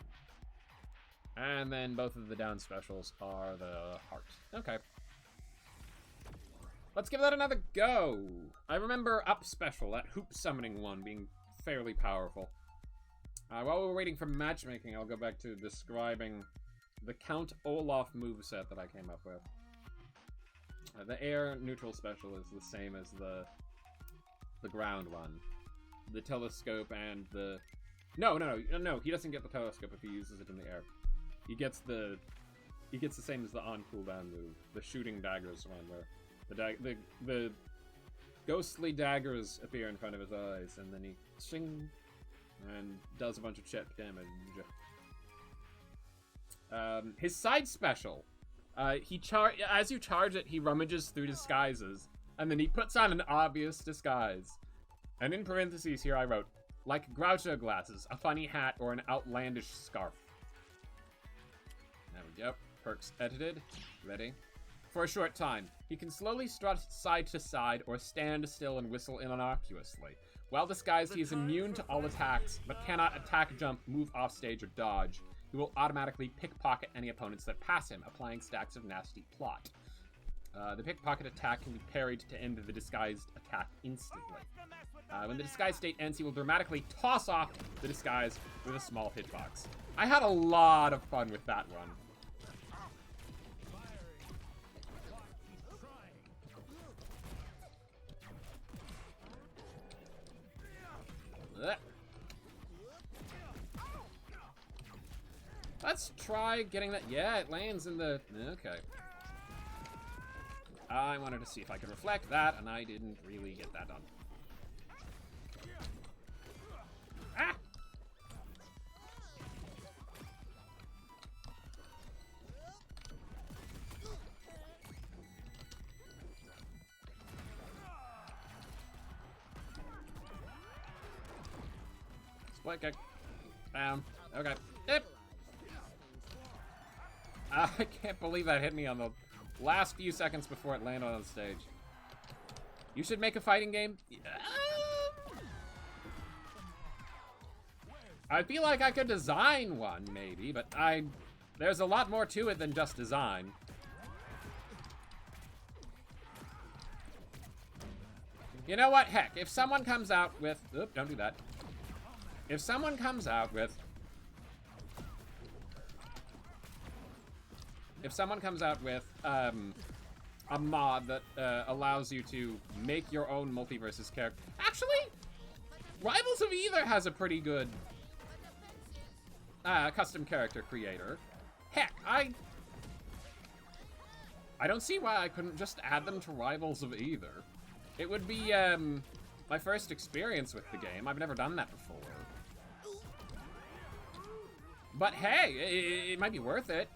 And then both of the down specials are the heart. Okay. Let's give that another go. I remember up special, that hoop summoning one, being fairly powerful. While we're waiting for matchmaking, I'll go back to describing the Count Olaf moveset that I came up with. The air neutral special is the same as the ground one. The telescope and the... No, he doesn't get the telescope if he uses it in the air. He gets the same as the on cooldown move, the shooting daggers one, where the ghostly daggers appear in front of his eyes, and then he shing and does a bunch of chip damage. His side special, as you charge it, he rummages through disguises, and then he puts on an obvious disguise. And in parentheses here I wrote, like Groucho glasses, a funny hat, or an outlandish scarf. There we go. Perks edited. Ready? For a short time, he can slowly strut side to side or stand still and whistle innocuously. While disguised, he is immune to all attacks, but cannot attack, jump, move off stage, or dodge. He will automatically pickpocket any opponents that pass him, applying stacks of nasty plot. The pickpocket attack can be parried to end the disguised attack instantly. When the disguise state ends, he will dramatically toss off the disguise with a small hitbox. I had a lot of fun with that one. Let's try getting that. Yeah, it lands in the... Okay. I wanted to see if I could reflect that, and I didn't really get that done. Ah! Split kick. Down. Okay. Yep. I can't believe that hit me on the last few seconds before it landed on the stage. You should make a fighting game? I feel like I could design one, maybe, but there's a lot more to it than just design. You know what? Heck, if someone comes out with... Oop, don't do that. If someone comes out with... If someone comes out with a mod that allows you to make your own Multiversus character... Actually, Rivals of Either has a pretty good custom character creator. Heck, I don't see why I couldn't just add them to Rivals of Either. It would be my first experience with the game. I've never done that before. But hey, it might be worth it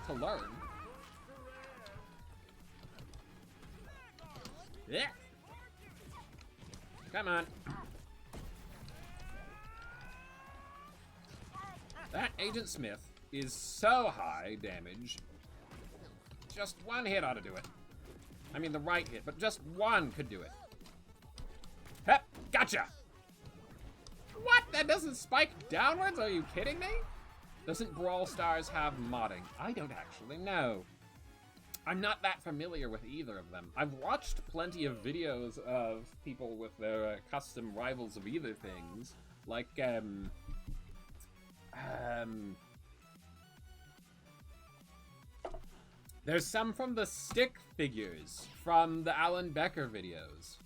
to learn. Yeah. Come on. That Agent Smith is so high damage. Just one hit ought to do it. I mean the right hit, but just one could do it. Hep, gotcha! What? That doesn't spike downwards? Are you kidding me? Doesn't Brawl Stars have modding? I don't actually know. I'm not that familiar with either of them. I've watched plenty of videos of people with their custom Rivals of Either things. Like, there's some from the stick figures from the Alan Becker videos.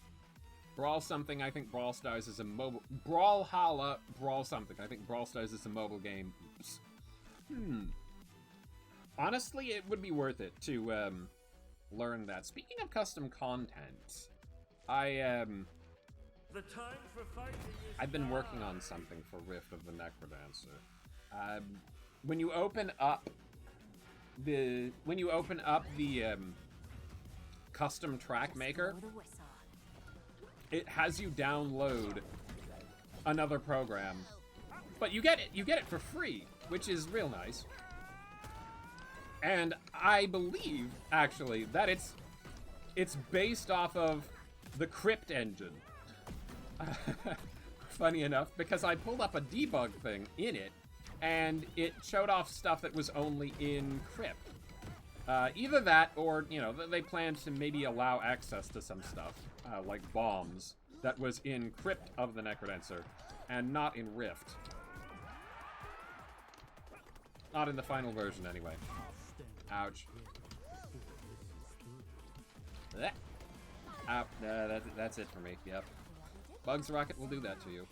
Brawl something, I think Brawl Stars is a mobile... Brawlhalla, Brawl something. I think Brawl Stars is a mobile game. Oops. Honestly, it would be worth it to learn that. Speaking of custom content, I've been working on something for Rift of the Necrodancer. When you open up the custom track maker, it has you download another program, but you get it for free, which is real nice. And I believe actually that it's based off of the Crypt engine. Funny enough, because I pulled up a debug thing in it, and it showed off stuff that was only in Crypt. Either that, or, you know, they planned to maybe allow access to some stuff, like bombs, that was in Crypt of the Necrodancer, and not in Rift. Not in the final version, anyway. Ouch. Ow. That's it for me, yep. Bugs Rocket will do that to you.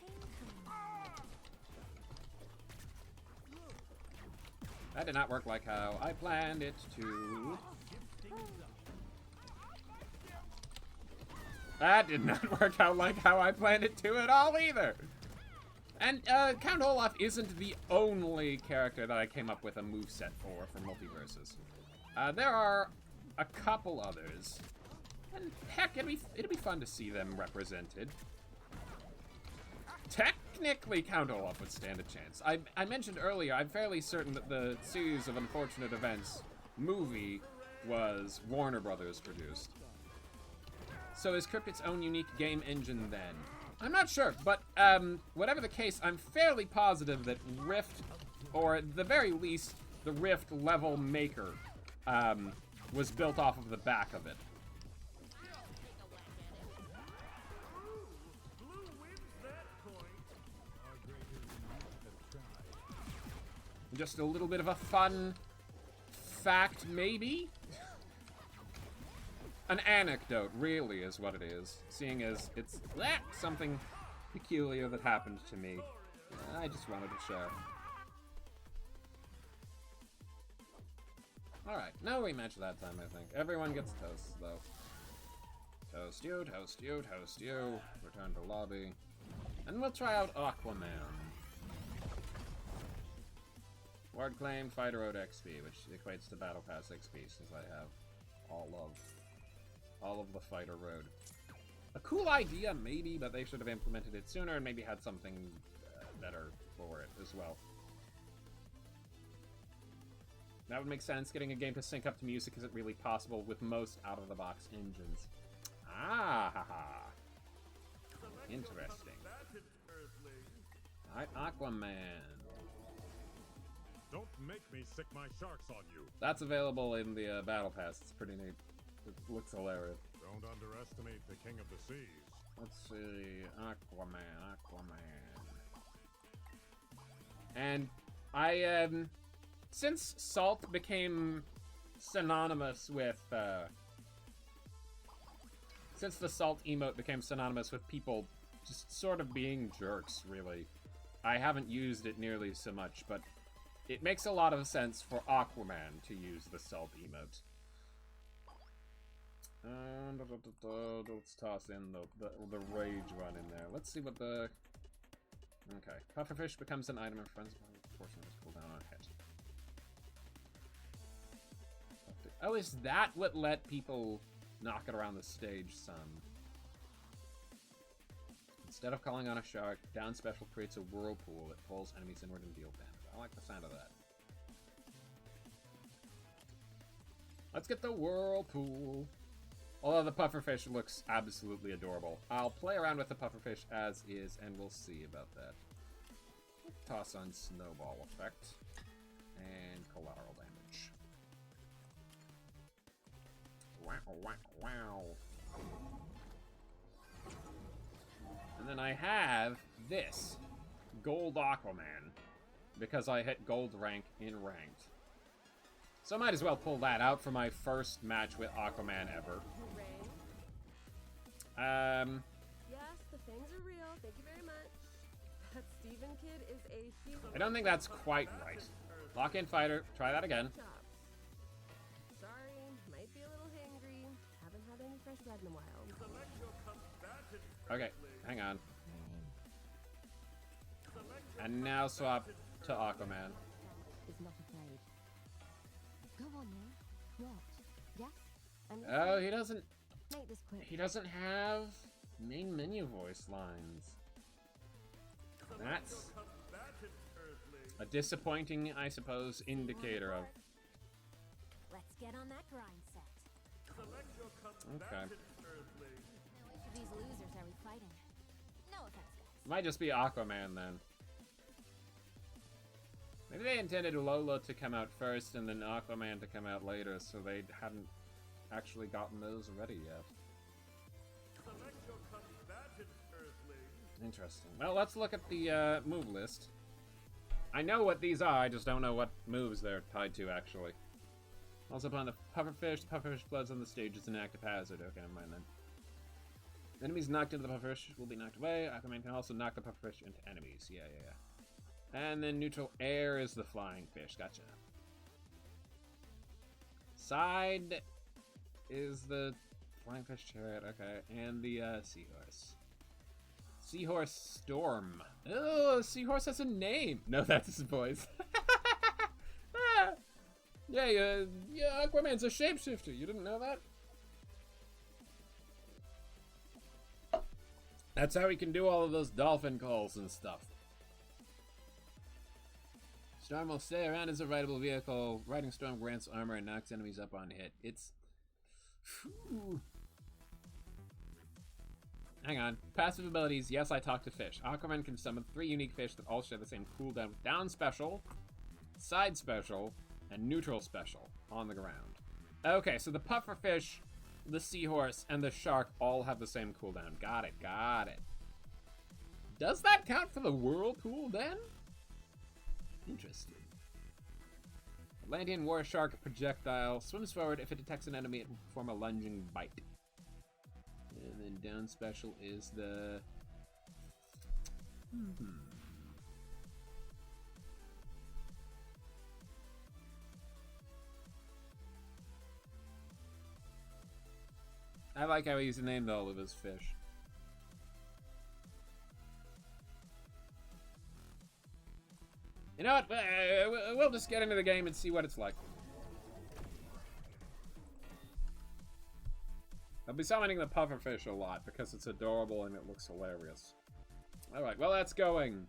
That did not work like how I planned it to. That did not work out like how I planned it to at all either. And Count Olaf isn't the only character that I came up with a moveset for Multiversus. There are a couple others. And heck, it'd be fun to see them represented. Technically, Count Olaf would stand a chance. I mentioned earlier, I'm fairly certain that the Series of Unfortunate Events movie was Warner Brothers produced. So is Crypt its own unique game engine then? I'm not sure, but whatever the case, I'm fairly positive that Rift, or at the very least, the Rift level maker, was built off of the back of it. Blue wins that point. Are greater than you have tried. Just a little bit of a fun fact, maybe? An anecdote, really, is what it is. Seeing as it's something peculiar that happened to me. I just wanted to share. Alright, no rematch that time, I think. Everyone gets toast, though. Toast you, toast you, toast you. Return to lobby. And we'll try out Aquaman. Ward claim, Fighter Road XP, which equates to Battle Pass XP, since I have all of the Fighter Road. A cool idea, maybe, but they should have implemented it sooner and maybe had something better for it as well. That would make sense. Getting a game to sync up to music isn't really possible with most out-of-the-box engines. Ah, haha. Interesting. Alright, Aquaman. Don't make me sick my sharks on you. That's available in the Battle Pass. It's pretty neat. It looks hilarious. Don't underestimate the king of the seas. Let's see. Aquaman. And I, since Salt became synonymous with, since the Salt emote became synonymous with people just sort of being jerks, really, I haven't used it nearly so much, but it makes a lot of sense for Aquaman to use the Salt emote. Let's toss in the rage run in there. Let's see what the... Okay. Pufferfish becomes an item in friends portion of his cooldown on hit. Oh, is that what let people knock it around the stage some? Instead of calling on a shark, down special creates a whirlpool that pulls enemies inward and deal damage. I like the sound of that. Let's get the whirlpool. Although the pufferfish looks absolutely adorable. I'll play around with the pufferfish as is, and we'll see about that. Toss on snowball effect. And collateral damage. Wow, wow, wow. And then I have this. Gold Aquaman. Because I hit gold rank in ranked. So I might as well pull that out for my first match with Aquaman ever. Yes, the fangs are real. Thank you very much. That Steven kid is a huge... I don't think that's quite right. Lock in fighter. Try that again. chops. Sorry, might be a little hangry. Haven't had any fresh blood in a while. Okay, hang on. And now swap to Aquaman. Is not afraid. Go on now. What? Yes? And Oh, he doesn't... make this quick. He doesn't have main menu voice lines. That's a disappointing, I suppose, indicator of... Let's get on that grind set. Okay. Which of these losers are we fighting? No offense, guys. Might just be Aquaman, then. Maybe they intended Lola to come out first and then Aquaman to come out later, so they hadn't actually gotten those ready yet. Interesting. Well, let's look at the move list. I know what these are, I just don't know what moves they're tied to, actually. Also upon the pufferfish floods on the stage is an active hazard. Okay, never mind then. Enemies knocked into the pufferfish will be knocked away. Aquaman can also knock the pufferfish into enemies. Yeah. And then neutral air is the flying fish. Gotcha. Side is the flying fish chariot. Okay, and the seahorse. Seahorse Storm. Oh, Seahorse has a name. No, that's his voice. Yeah, Aquaman's a shapeshifter. You didn't know that? That's how he can do all of those dolphin calls and stuff. Storm will stay around as a rideable vehicle. Riding Storm grants armor and knocks enemies up on hit. It's... Hang on. Passive abilities, yes, I talk to fish. Aquaman can summon 3 unique fish that all share the same cooldown. Down special, side special, and neutral special on the ground. Okay, so the pufferfish, the seahorse, and the shark all have the same cooldown. Got it, got it. Does that count for the whirlpool then? Interesting. Atlantean war shark projectile swims forward. If it detects an enemy, it will perform a lunging bite. And then down special is the... I like how he's named all of his fish. You know what? We'll just get into the game and see what it's like. I'll be summoning the pufferfish a lot because it's adorable and it looks hilarious. Alright, well that's going.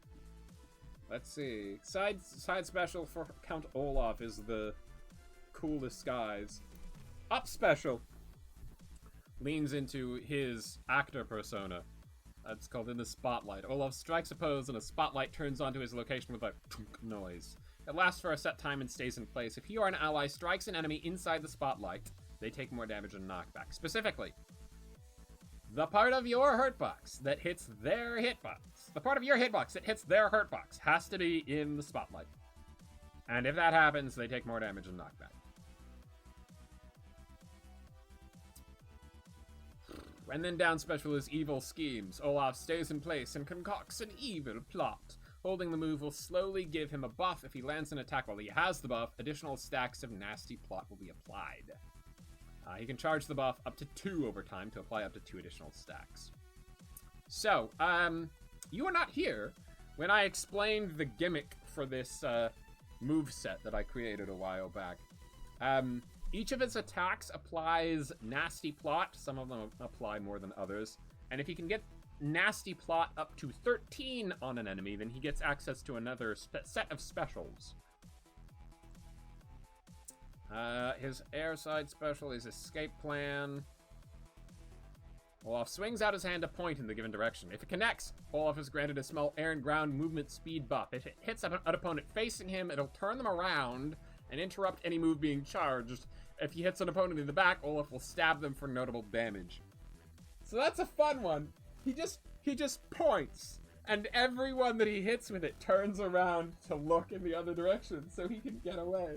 Let's see. Side special for Count Olaf is the cool disguise. Up special leans into his actor persona. That's called In the Spotlight. Olaf strikes a pose and a spotlight turns onto his location with a thunk noise. It lasts for a set time and stays in place. If you or an ally strikes an enemy inside the spotlight, they take more damage and knockback. Specifically, the part of your hurtbox that hits their hitbox, the part of your hitbox that hits their hurtbox has to be in the spotlight. And if that happens, they take more damage and knockback. And then down special is Evil Schemes. Olaf stays in place and concocts an evil plot. Holding the move will slowly give him a buff. If he lands an attack while he has the buff, additional stacks of nasty plot will be applied. He can charge the buff up to 2 over time to apply up to 2 additional stacks. So, you were not here when I explained the gimmick for this move set that I created a while back. Each of its attacks applies nasty plot. Some of them apply more than others. And if he can get nasty plot up to 13 on an enemy, then he gets access to another set of specials. His airside special is Escape Plan. Olaf swings out his hand to point in the given direction. If it connects, Olaf is granted a small air and ground movement speed buff. If it hits an opponent facing him, it'll turn them around and interrupt any move being charged. If he hits an opponent in the back, Olaf will stab them for notable damage. So that's a fun one. He just points, and everyone that he hits with it turns around to look in the other direction so he can get away.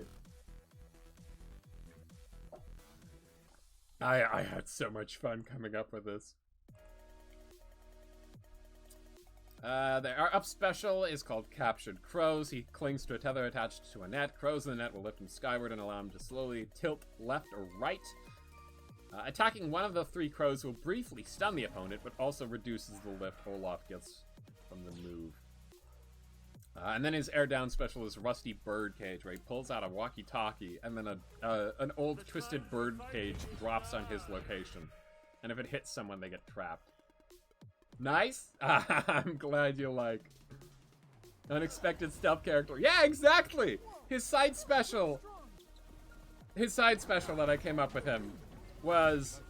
I had so much fun coming up with this. Our up special is called Captured Crows. He clings to a tether attached to a net. Crows in the net will lift him skyward and allow him to slowly tilt left or right. Attacking one of the 3 crows will briefly stun the opponent, but also reduces the lift Olaf gets from the move. And then his air down special is Rusty Birdcage, where he pulls out a walkie-talkie, and then an old twisted bird cage drops on his location. And if it hits someone, they get trapped. Nice? I'm glad you like. Unexpected stealth character. Yeah, exactly! His side special that I came up with him was...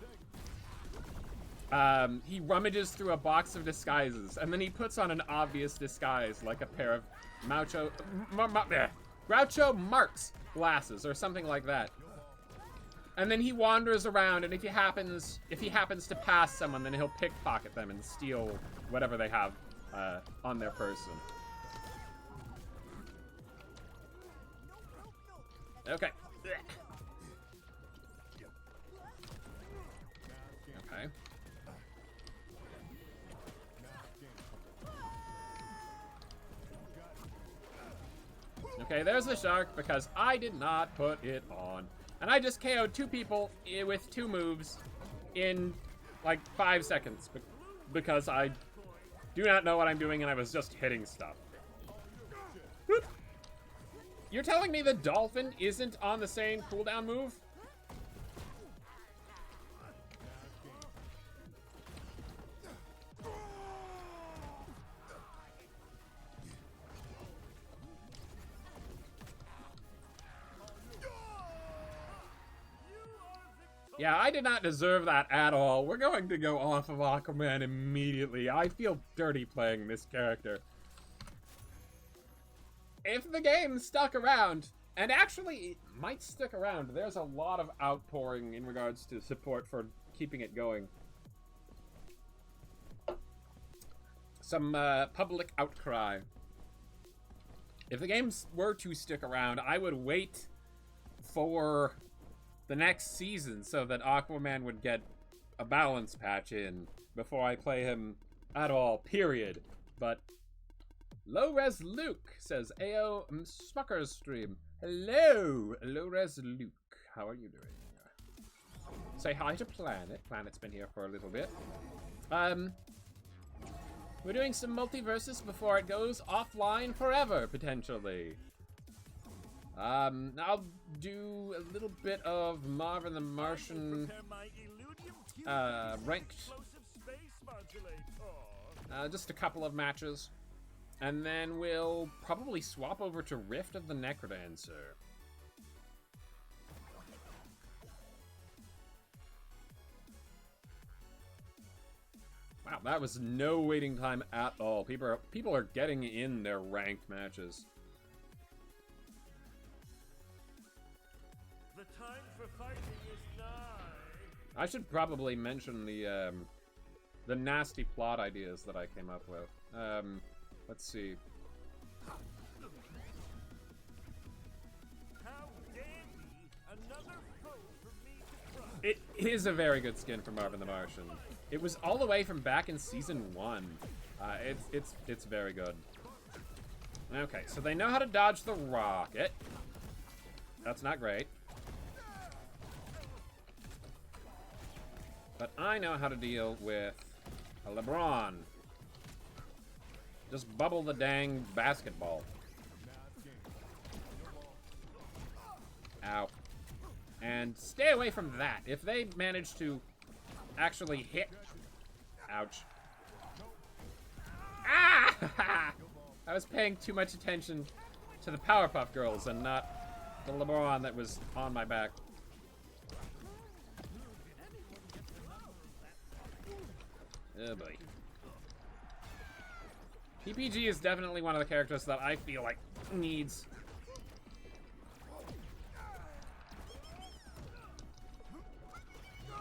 he rummages through a box of disguises, and then he puts on an obvious disguise, like a pair of Groucho Marx glasses, or something like that. And then he wanders around, and if he happens to pass someone, then he'll pickpocket them and steal whatever they have on their person. Okay. Okay. Okay, there's the shark, because I did not put it on. And I just KO'd 2 people with 2 moves in, like, 5 seconds. Because I do not know what I'm doing, and I was just hitting stuff. Whoop. You're telling me the dolphin isn't on the same cooldown move? Yeah, I did not deserve that at all. We're going to go off of Aquaman immediately. I feel dirty playing this character. If the game stuck around, and actually it might stick around, there's a lot of outpouring in regards to support for keeping it going. Some public outcry. If the games were to stick around, I would wait for the next season so that Aquaman would get a balance patch in before I play him at all, period. But Low Res Luke says, Ayo Smucker's stream. Hello, Low Res Luke. How are you doing? Say hi to Planet. Planet's been here for a little bit. We're doing some Multiversus before it goes offline forever, potentially. I'll do a little bit of Marvin the Martian ranked. Just a couple of matches. And then we'll probably swap over to Rift of the Necrodancer. Wow, that was no waiting time at all. People are getting in their ranked matches. The time for fighting is nigh. I should probably mention the nasty plot ideas that I came up with. Let's see. How dandy! Another foe for me to crush. It is a very good skin for Marvin the Martian. It was all the way from back in season 1. It's very good. Okay, so they know how to dodge the rocket. That's not great. But I know how to deal with a LeBron. Just bubble the dang basketball. Ow. And stay away from that. If they manage to actually hit... Ouch. Ah! I was paying too much attention to the Powerpuff Girls and not the LeBron that was on my back. Oh boy. PPG is definitely one of the characters that I feel like needs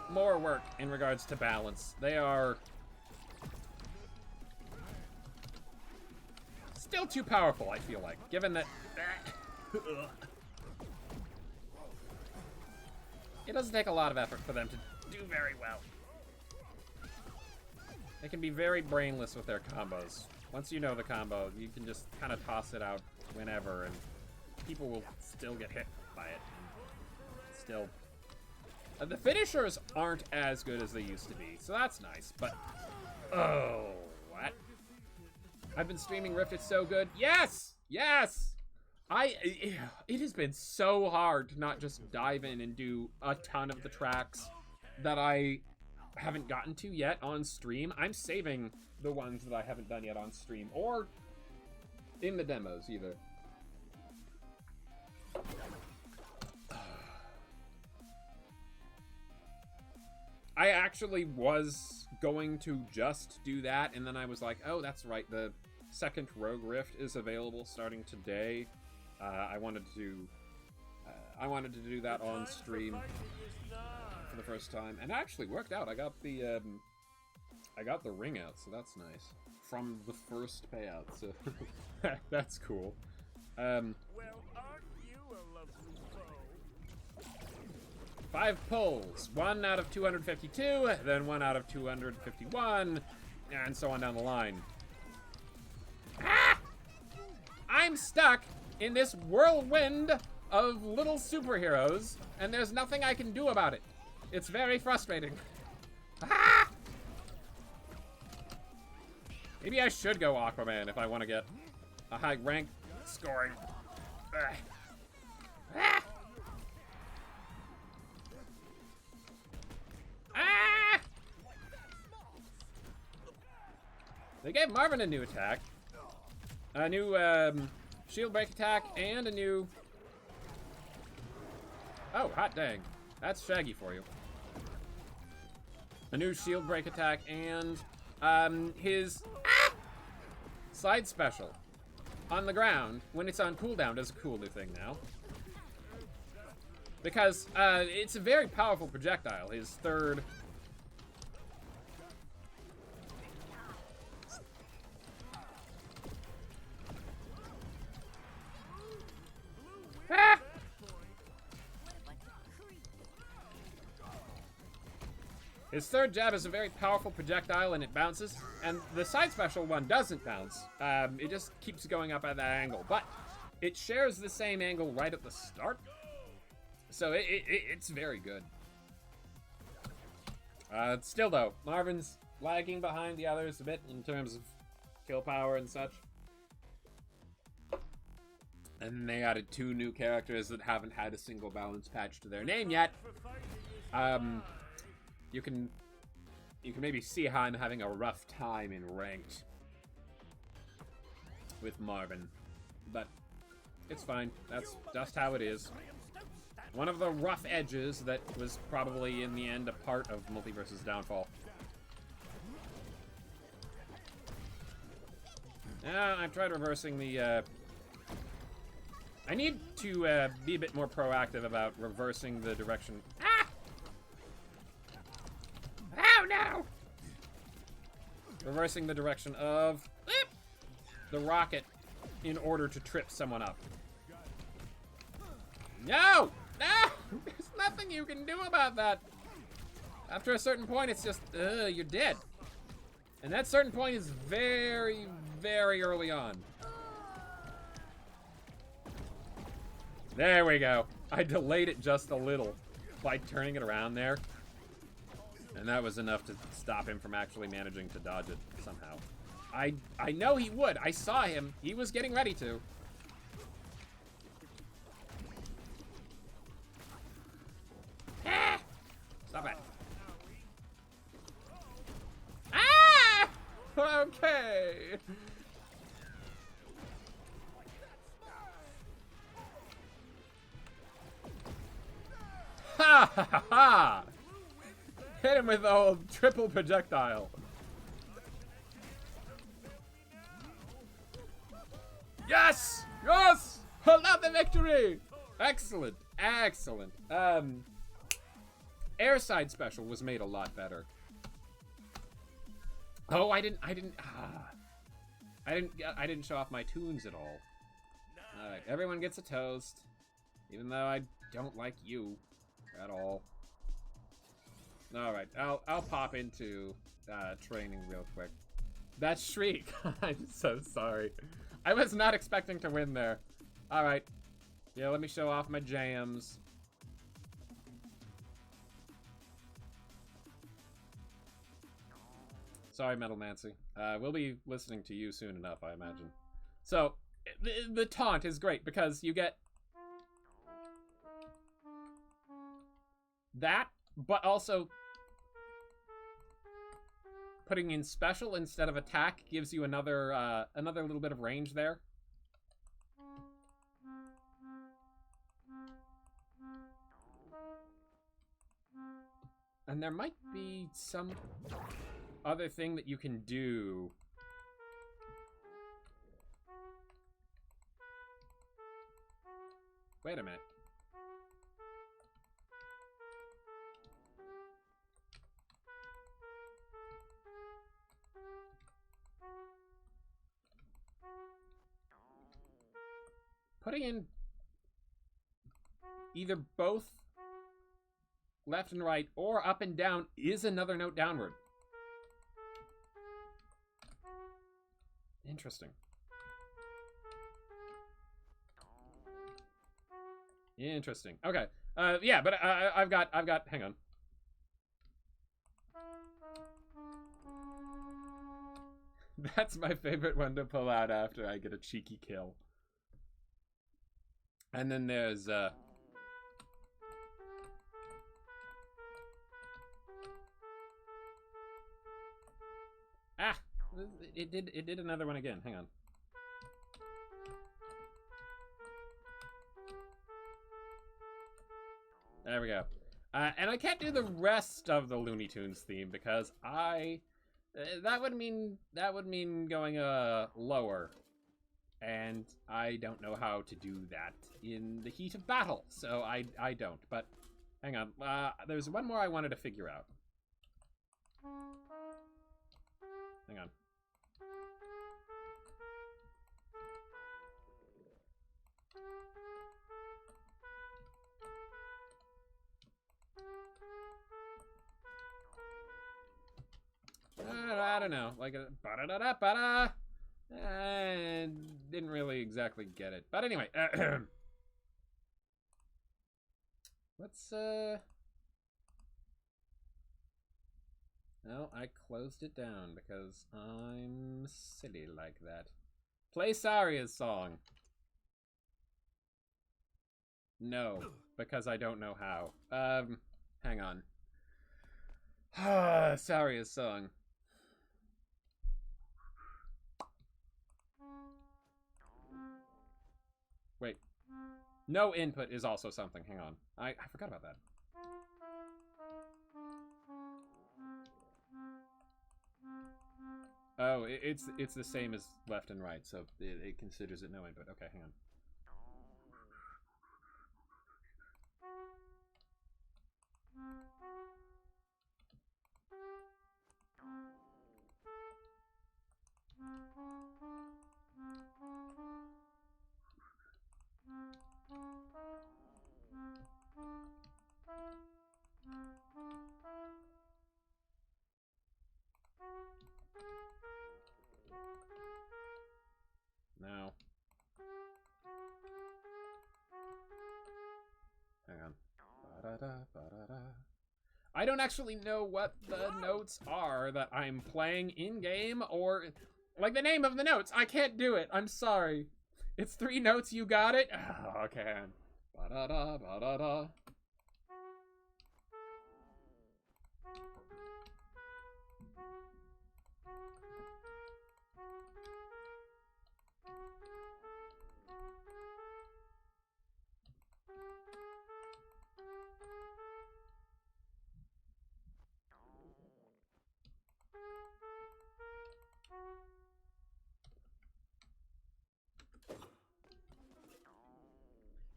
more work in regards to balance. They are still too powerful, I feel like, given that it doesn't take a lot of effort for them to do very well. They can be very brainless with their combos. Once you know the combo, you can just kind of toss it out whenever, and people will still get hit by it. Still. The finishers aren't as good as they used to be, so that's nice, but... Oh, what? I've been streaming Rift, it's so good. Yes! Yes! It has been so hard to not just dive in and do a ton of the tracks that I haven't gotten to yet on stream. I'm saving the ones that I haven't done yet on stream, or in the demos, either. I actually was going to just do that, and then I was like, oh, that's right, the second Rogue Rift is available starting today. I wanted to do that on stream for the first time, and it actually worked out. I got the ring out, so that's nice. From the first payout, so that's cool. Well, aren't you a lovely foe? 5 pulls. 1 out of 252, then 1 out of 251, and so on down the line. Ah! I'm stuck in this whirlwind of little superheroes, and there's nothing I can do about it. It's very frustrating. Ah! Maybe I should go Aquaman if I want to get a high rank scoring. Ugh. Ah! Ah! They gave Marvin a new attack. A new shield break attack and a new... Oh, hot dang. That's Shaggy for you. a new shield break attack, and his side special on the ground when it's on cooldown does a cool new thing now. Because it's a very powerful projectile. His third... Ah! His third jab is a very powerful projectile and it bounces, and the side special one doesn't bounce. It just keeps going up at that angle, but it shares the same angle right at the start, so it's very good. Still though, Marvin's lagging behind the others a bit in terms of kill power and such. And they added 2 new characters that haven't had a single balance patch to their name yet. You can maybe see how I'm having a rough time in ranked with Marvin, but it's fine. That's just how it is. One of the rough edges that was probably in the end a part of Multiversus' downfall. I've tried reversing the. I need to be a bit more proactive about reversing the direction. Ah! Oh no! Reversing the direction of the rocket in order to trip someone up. No! No! There's nothing you can do about that. After a certain point, it's just, you're dead. And that certain point is very, very early on. There we go. I delayed it just a little by turning it around there. And that was enough to stop him from actually managing to dodge it somehow. I know he would. I saw him. He was getting ready to. Ah! Stop it. Ah! Okay. Ha ha ha ha! Hit him with the old triple projectile. Yes! Yes! Hold out the victory! Excellent. Excellent. Airside special was made a lot better. Oh, I didn't show off my tunes at all. Alright, everyone gets a toast. Even though I don't like you at all. Alright, I'll pop into training real quick. That shriek! I'm so sorry. I was not expecting to win there. Alright. Yeah, let me show off my jams. Sorry, Metal Nancy. We'll be listening to you soon enough, I imagine. So, the taunt is great because you get that, but also putting in special instead of attack gives you another another little bit of range there. And there might be some other thing that you can do. Wait a minute. Putting in either both left and right or up and down is another note downward. Interesting. Interesting. Okay. Yeah, but I've got, hang on. That's my favorite one to pull out after I get a cheeky kill. And then there's, it did another one again. Hang on. There we go. And I can't do the rest of the Looney Tunes theme because that would mean going lower, and I don't know how to do that in the heat of battle, so I don't. But hang on, there's one more I wanted to figure out. Hang on. I don't know, like a ba-da-da-da-ba-da. Didn't really exactly get it, but anyway, let's no, I closed it down because I'm silly like that. Play Saria's song. No, because I don't know how. Hang on. Saria's song. Wait. No input is also something. Hang on. I forgot about that. Oh, it's the same as left and right, so it considers it no input. Okay, hang on. No. Hang on. Ba-da-da, ba-da-da. I don't actually know what the notes are that I'm playing in-game, or like the name of the notes. I can't do it. I'm sorry. It's 3 notes. You got it? Oh, okay. Ba-da-da, ba-da-da.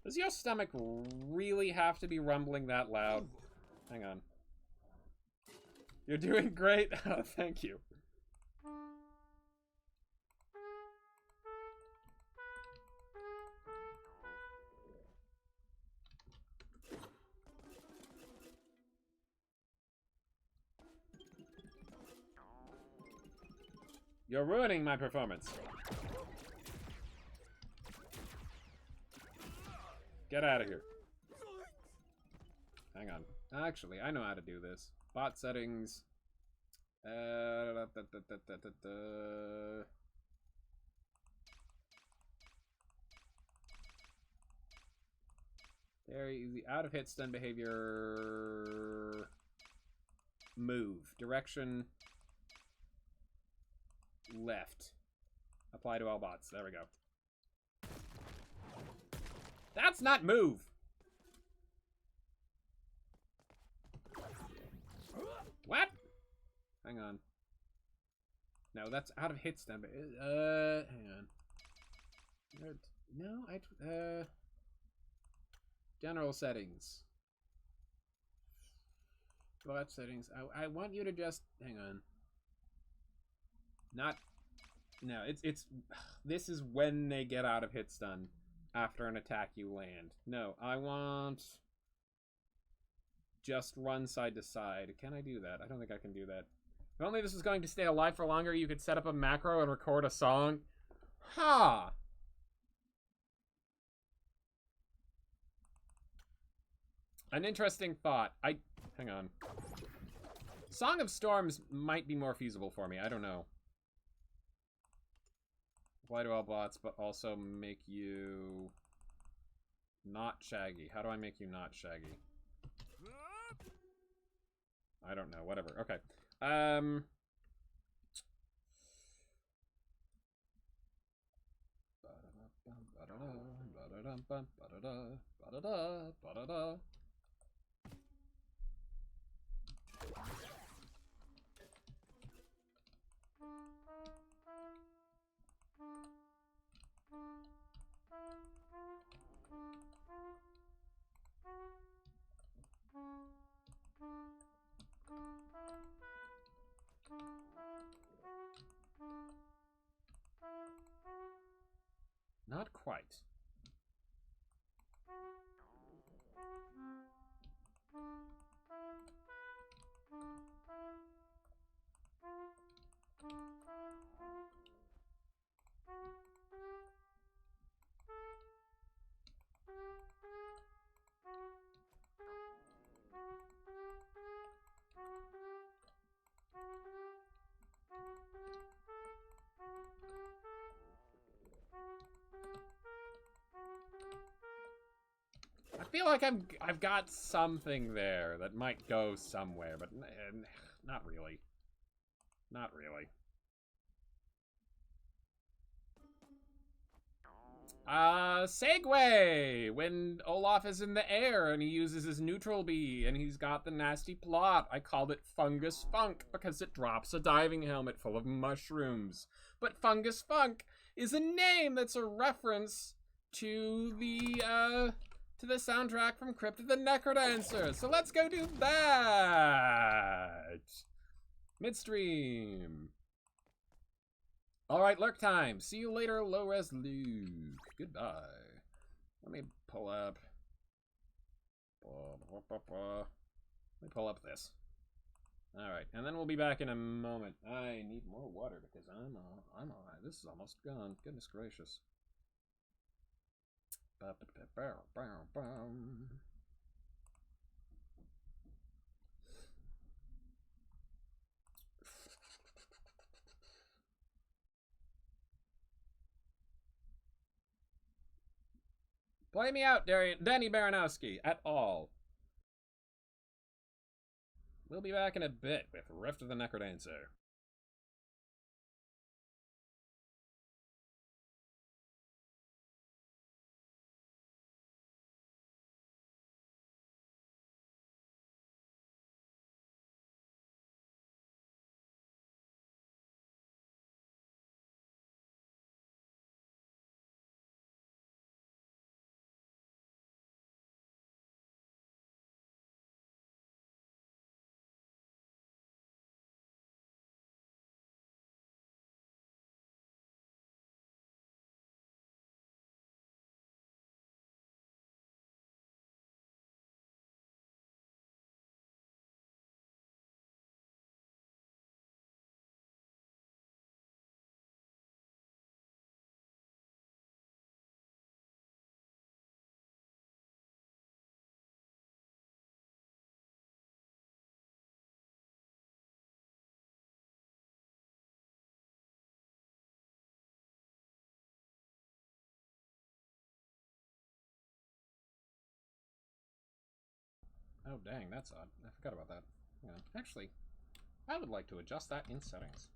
Does your stomach really have to be rumbling that loud? Hang on. You're doing great. Oh, thank you. You're ruining my performance. Get out of here. Hang on. Actually, I know how to do this. Bot settings. Very easy. Out of hit stun behavior. Move. Direction. Left. Apply to all bots. There we go. That's not move. What? Hang on. No, that's out of hit stun. Hang on. No, general settings. Bot settings. I want you to just hang on. Not. No, it's. This is when they get out of hit stun. After an attack you land. No, I want just run side to side. Can I do that? I don't think I can do that. If only this was going to stay alive for longer, you could set up a macro and record a song. Ha! An interesting thought. Hang on. Song of Storms might be more feasible for me. I don't know. Apply to all bots, but also make you not Shaggy. How do I make you not Shaggy? I don't know. Whatever. Okay. Not quite. I feel like I've got something there that might go somewhere, but not really. Not really. Segue! When Olaf is in the air and he uses his neutral bee and he's got the nasty plot. I called it Fungus Funk because it drops a diving helmet full of mushrooms. But Fungus Funk is a name that's a reference to the soundtrack from Crypt of the Necrodancer. So let's go do that! Midstream. Alright, lurk time. See you later, low-res Luke. Goodbye. Let me pull up... Let me pull up this. Alright, and then we'll be back in a moment. I need more water because I'm this is almost gone. Goodness gracious. Play me out, Danny Baranowski, at all. We'll be back in a bit with Rift of the Necrodancer. Oh dang, that's odd. I forgot about that. Yeah, actually, I would like to adjust that in settings.